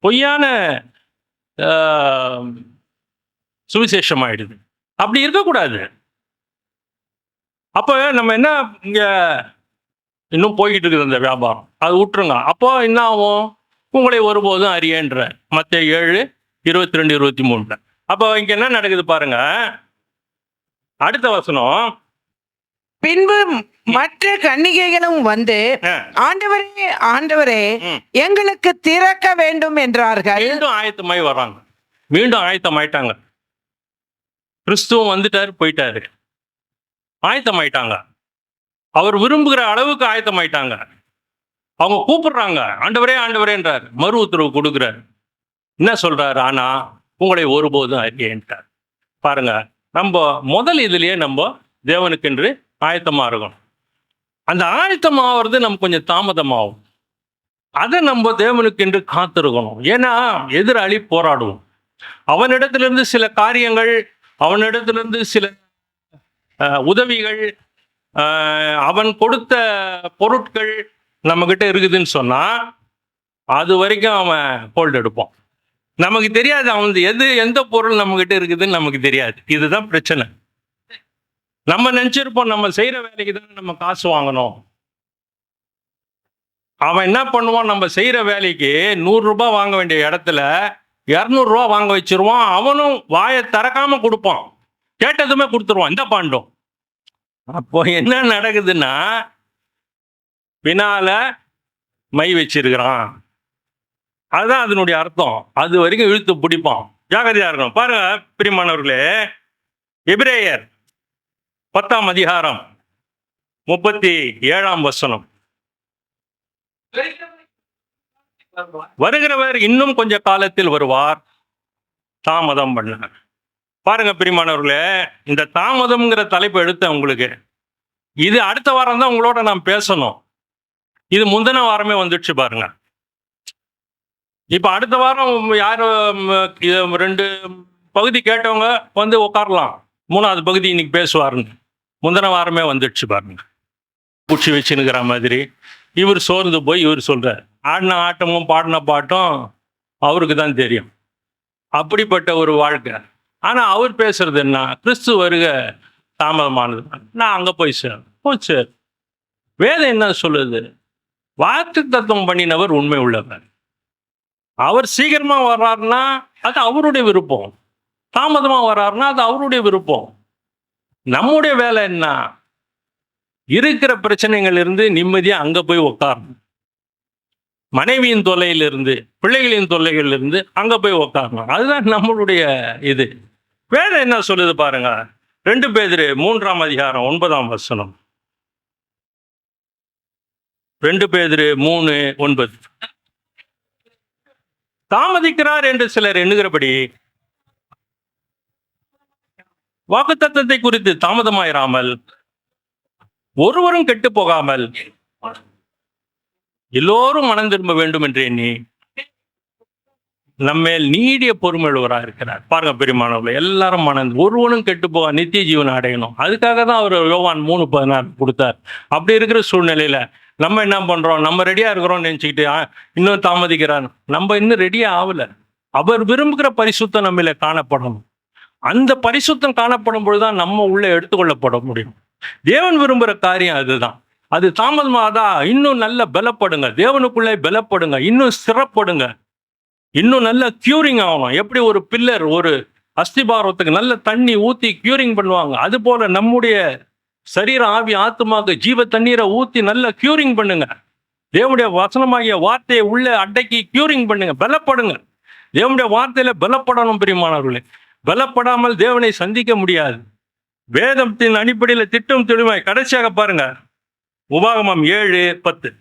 பொய்யான சுவிசேஷம் ஆயிடுது. அப்படி இருக்கக்கூடாது. அப்போ நம்ம என்ன, இங்க இன்னும் போய்கிட்டு இருக்குது அந்த வியாபாரம், அது விட்டுருங்க. அப்போ என்ன ஆகும்? உங்களை ஒருபோதும் அறியன்ற மத்தேயு 7:22-23. அப்போ இங்க என்ன நடக்குது பாருங்க. அடுத்த வசனம், பின்பு மற்ற கன்னிகைகளும் வந்து ஆண்டவரே ஆண்டவரே எங்களுக்கு திறக்க வேண்டும் என்றார்கள். மீண்டும் ஆயத்தமாய் வர்றாங்க, மீண்டும் ஆயத்தமாயிட்டாங்க. கிறிஸ்துவும் வந்துட்டாரு, போயிட்டாரு, ஆயத்தமாயிட்டாங்க. அவர் விரும்புகிற அளவுக்கு ஆயத்தமாயிட்டாங்க. அவங்க கூப்பிடுறாங்க, ஆண்டவரே ஆண்டவரேன்றார், மறு உத்தரவு கொடுக்குறாரு. என்ன சொல்றாரு? ஆனா உங்களை ஒருபோதும் அறியேன்ட்டார். பாருங்க, நம்ம முதல் இதுலயே நம்ம தேவனுக்கென்று ஆயத்தமா இருக்கணும். அந்த ஆயத்தமாவது நமக்கு கொஞ்சம் தாமதமாகும். அதை நம்ம தேவனுக்கென்று காத்திருக்கணும். ஏன்னா எதிராளி போராடுவோம். அவனிடத்திலிருந்து சில காரியங்கள், அவனிடத்திலிருந்து சில உதவிகள், அவன் கொடுத்த பொருட்கள் நம்ம கிட்ட இருக்குதுன்னு சொன்னா அது வரைக்கும் அவன் ஹோல்டு எடுப்பான். நமக்கு தெரியாது அவன் எந்த பொருள் நம்ம கிட்ட இருக்குதுன்னு நமக்கு தெரியாது. இதுதான் பிரச்சனை. நம்ம நினைச்சிருப்போம் நம்ம செய்யற வேலைக்கு தானே நம்ம காசு வாங்கணும். அவன் என்ன பண்ணுவான்? நம்ம செய்யற வேலைக்கு 100 ரூபாய் வாங்க வேண்டிய இடத்துல 200 ரூபாய் வாங்க வச்சிருவான். அவனும் வாயை திறக்காம கொடுப்பான், கேட்டதுமே கொடுத்துருவான், இந்த பாண்டோம். அப்போ என்ன நடக்குதுன்னா, பின்னால மை வச்சிருக்கிறான். அதுதான் அதனுடைய அர்த்தம். அது வரைக்கும் இழுத்து பிடிப்பான். ஜாகிரதையா இருக்கணும். பாருங்க பிரியமானவர்களே, எபிரேயர் 10:37 வருகிறவர் இன்னும் கொஞ்ச காலத்தில் வருவார், தாமதம் பண்ணார். பாருங்க பிரியமானவர்களே, இந்த தாமதம்ங்கிற தலைப்பு எடுத்த உங்களுக்கு, இது அடுத்த வாரம் தான் உங்களோட நான் பேசணும். இது முந்தின வாரமே வந்துடுச்சு பாருங்க. இப்ப அடுத்த வாரம் யாரும் இது 2 பகுதி கேட்டவங்க வந்து உட்காரலாம். 3வது பகுதி இன்னைக்கு பேசுவாருங்க. முந்தின வாரமே வந்துடுச்சு பாருங்க. பூச்சி வச்சுன்னுக்கிற மாதிரி இவர் சோர்ந்து போய் இவர் சொல்றார். ஆடின ஆட்டமும் பாடின பாட்டும் அவருக்கு தான் தெரியும். அப்படிப்பட்ட ஒரு வாழ்க்கை. ஆனா அவர் பேசுறது என்ன? கிறிஸ்து வருக தாமதமானது. நான் அங்க போய் போச்சு. வேதம் என்ன சொல்லுது? வாக்குத்தத்தம் பண்ணினவர் உண்மை உள்ளவர். அவர் சீக்கிரமா வர்றாருன்னா அது அவருடைய விருப்பம். தாமதமா வர்றாருன்னா அது அவருடைய விருப்பம். நம்முடைய வேலை என்ன? இருக்கிற பிரச்சனைகள் இருந்து நிம்மதியா அங்க போய் உட்காரணும். மனைவியின் தொல்லையிலிருந்து, பிள்ளைகளின் தொல்லைகள் இருந்து அங்க போய் உட்காரணும். அதுதான் நம்மளுடைய இது. வேதம் என்ன சொல்லுது பாருங்க. 2 பேதுரு 3ஆம் அதிகாரம் 9ஆம் வசனம். 2 பேதுரு 3:9. தாமதிக்கிறார் என்று சிலர் எண்ணுகிறபடி வாக்குத்தத்தத்தை குறித்து தாமதமாயிராமல் ஒருவரும் கெட்டு போகாமல் எல்லோரும் மனம் திரும்ப வேண்டும் என்று எண்ணி நம்மேல் நீடிய பொறுமையுள்ளவராக இருக்கிறார். பாருங்க பெரியமானவர்களே, எல்லாரும் ஒருவனும் கெட்டு போக நித்திய ஜீவனை அடையணும். அதுக்காக தான் அவர் யோவான் 3:16 கொடுத்தார். அப்படி இருக்கிற சூழ்நிலையில நம்ம என்ன பண்றோம்? நம்ம ரெடியா இருக்கிறோம்னு நினைச்சுக்கிட்டு இன்னும் தாமதிக்கிறார். நம்ம இன்னும் ரெடியா ஆகல. அவர் விரும்புகிற பரிசுத்தம் நம்மள காணப்படணும். அந்த பரிசுத்தம் காணப்படும் பொழுதுதான் நம்ம உள்ள எடுத்துக்கொள்ளப்பட முடியும். தேவன் விரும்புகிற காரியம் அதுதான். அது தாமதமாதா இன்னும் நல்ல பலப்படுங்க, தேவனுக்குள்ளே பலப்படுங்க, இன்னும் சிறப்படுங்க, இன்னும் நல்ல கியூரிங் ஆகணும். எப்படி ஒரு பில்லர் ஒரு அஸ்திபாரத்துக்கு நல்ல தண்ணி ஊத்தி கியூரிங் பண்ணுவாங்க, அது போல நம்முடைய சரீர ஆவி ஆத்துமாக்கு ஜீவ தண்ணீரை ஊத்தி நல்ல கியூரிங் பண்ணுங்க. தேவனுடைய வசனமாகிய வார்த்தையை உள்ள அடக்கி கியூரிங் பண்ணுங்க, பலப்படுங்க. தேவனுடைய வார்த்தையில பலப்படணும் பிரியமானவர்களே. பலப்படாமல் தேவனை சந்திக்க முடியாது. வேதத்தின் அடிப்படையில் திட்டம் தெளிவாய் கடைசியாக பாருங்க, உபாகமம் 7:10.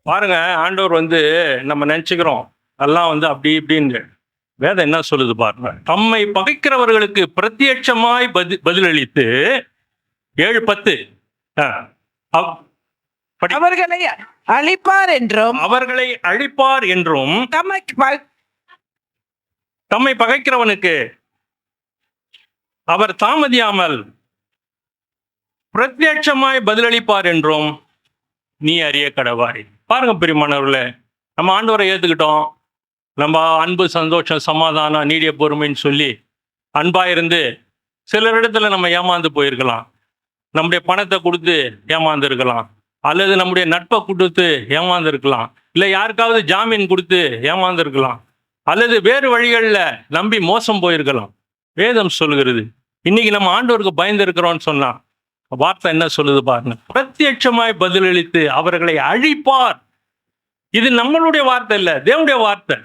பாருங்க, ஆண்டவர் நம்ம நினைச்சுக்கிறோம் எல்லாம் அப்படி இப்படின்னு. வேதம் என்ன சொல்லுது பாருங்க. தம்மை பகைக்கிறவர்களுக்கு பிரத்யட்சமாய் பதிலளித்து 7:10. அவர்களை அழிப்பார் என்றும் தம்மை பகைக்கிறவனுக்கு அவர் தாமதியாமல் பிரத்யட்சமாய் பதிலளிப்பார் என்றும் நீ அறிய கடவாய். பாருங்க பிரியமானவர்களே, நம்ம ஆண்டவரை ஏத்துக்கிட்டோம். நம்ம அன்பு, சந்தோஷம், சமாதானம், நீடிய பொறுமைன்னு சொல்லி அன்பாயிருந்து சிலரிடத்துல நம்ம ஏமாந்து போயிருக்கலாம். நம்முடைய பணத்தை கொடுத்து ஏமாந்து இருக்கலாம், அல்லது நம்முடைய நட்பை கொடுத்து ஏமாந்து இருக்கலாம், இல்லை யாருக்காவது ஜாமீன் கொடுத்து ஏமாந்து இருக்கலாம், அல்லது வேறு வழிகளில் நம்பி மோசம் போயிருக்கலாம். வேதம் சொல்லுகிறது, இன்னைக்கு நம்ம ஆண்டவருக்கு பயந்து இருக்கிறோம்னு சொன்னா வார்த்தை என்ன சொல்லுது பாருங்க. பிரத்யட்சமாய் பதிலளித்து அவர்களை அழிப்பார். இது நம்மளுடைய வார்த்தை இல்லை, தேவனுடைய வார்த்தை.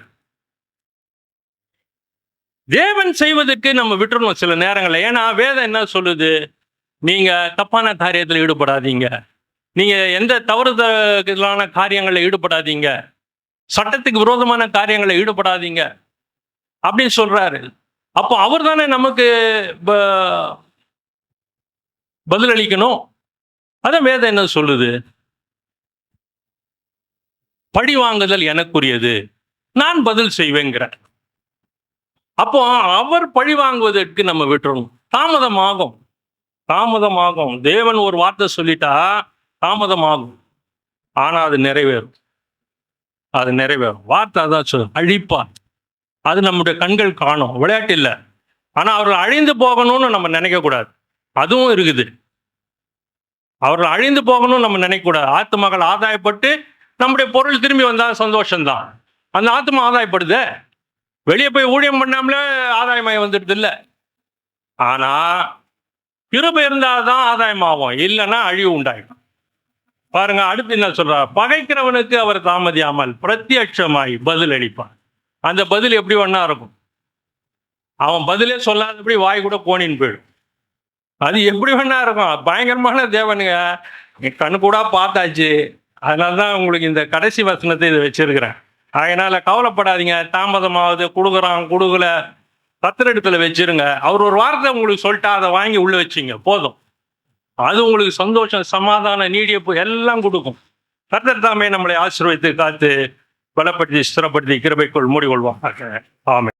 தேவன் செய்வதற்கு நம்ம விட்டுறணும் சில நேரங்களில். ஏன்னா வேதம் என்ன சொல்லுது? நீங்க தப்பான காரியத்தில் ஈடுபடாதீங்க, நீங்க எந்த தவறுதலான காரியங்களில் ஈடுபடாதீங்க, சட்டத்துக்கு விரோதமான காரியங்களை ஈடுபடாதீங்க அப்படின்னு சொல்றாரு. அப்போ அவர் தானே நமக்கு பதிலளிக்கணும். அதான் வேதம் என்ன சொல்லுது? பழி வாங்குதல் எனக்குரியது, நான் பதில் செய்வேங்கிற. அப்போ அவர் பழி வாங்குவதற்கு நம்ம விட்டுறணும். தாமதமாகும். தேவன் ஒரு வார்த்தை சொல்லிட்டா தாமதமாகும், ஆனா அது நிறைவேறும். வார்த்தை அதான் சொல்லும், அழிப்பார். அது நம்முடைய கண்கள் காணும், விளையாட்டு இல்லை. ஆனா அவர்கள் அழிந்து போகணும்னு நம்ம நினைக்க கூடாது. அதுவும் இருக்குது. அவர்கள் அழிந்து போகணும்னு நம்ம நினைக்க கூடாது. ஆத்துமாக்கள் ஆதாயப்பட்டு நம்முடைய பொருள் திரும்பி வந்தால் சந்தோஷம்தான். அந்த ஆத்மா ஆதாயப்படுது, வெளியே போய் ஊழியம் பண்ணாமலே ஆதாயமாய் வந்துடுது இல்லை. ஆனா கிருபை இருந்தால்தான் ஆதாயமாகும், இல்லைன்னா அழிவு உண்டாயிடும். பாருங்க, அடுத்து என்ன சொல்றார்? பகைக்கிறவனுக்கு அவர் தாமதியாமல் பிரத்யட்சமாய் பதில் அளிப்பார். அந்த பதில் எப்படி வேணா இருக்கும். அவன் பதிலே சொல்லாதபடி வாய் கூட கோணின்னு போயிடும். அது எப்படி வேணா இருக்கும். பயங்கரமான தேவனுங்க, கண்ணு கூட பார்த்தாச்சு. அதனாலதான் உங்களுக்கு இந்த கடைசி வசனத்தை இதை வச்சிருக்கிறேன். அதனால கவலைப்படாதீங்க. தாமதமாவது, கொடுக்குறான் கொடுக்கல, கர்த்தரிடத்துல வச்சிருங்க. அவர் ஒரு வார்த்தை உங்களுக்கு சொல்லிட்டா அதை வாங்கி உள்ள வச்சிங்க போதும். அது உங்களுக்கு சந்தோஷம், சமாதானம், நீடிப்பு எல்லாம் கொடுக்கும். கர்த்தர் தாமே நம்மளை ஆசீர்வதித்து காத்து பலப்படுத்தி ஸ்திரப்படுத்தி கிருபைக்குள் மூடிக்கொள்வாங்க. ஆமென்.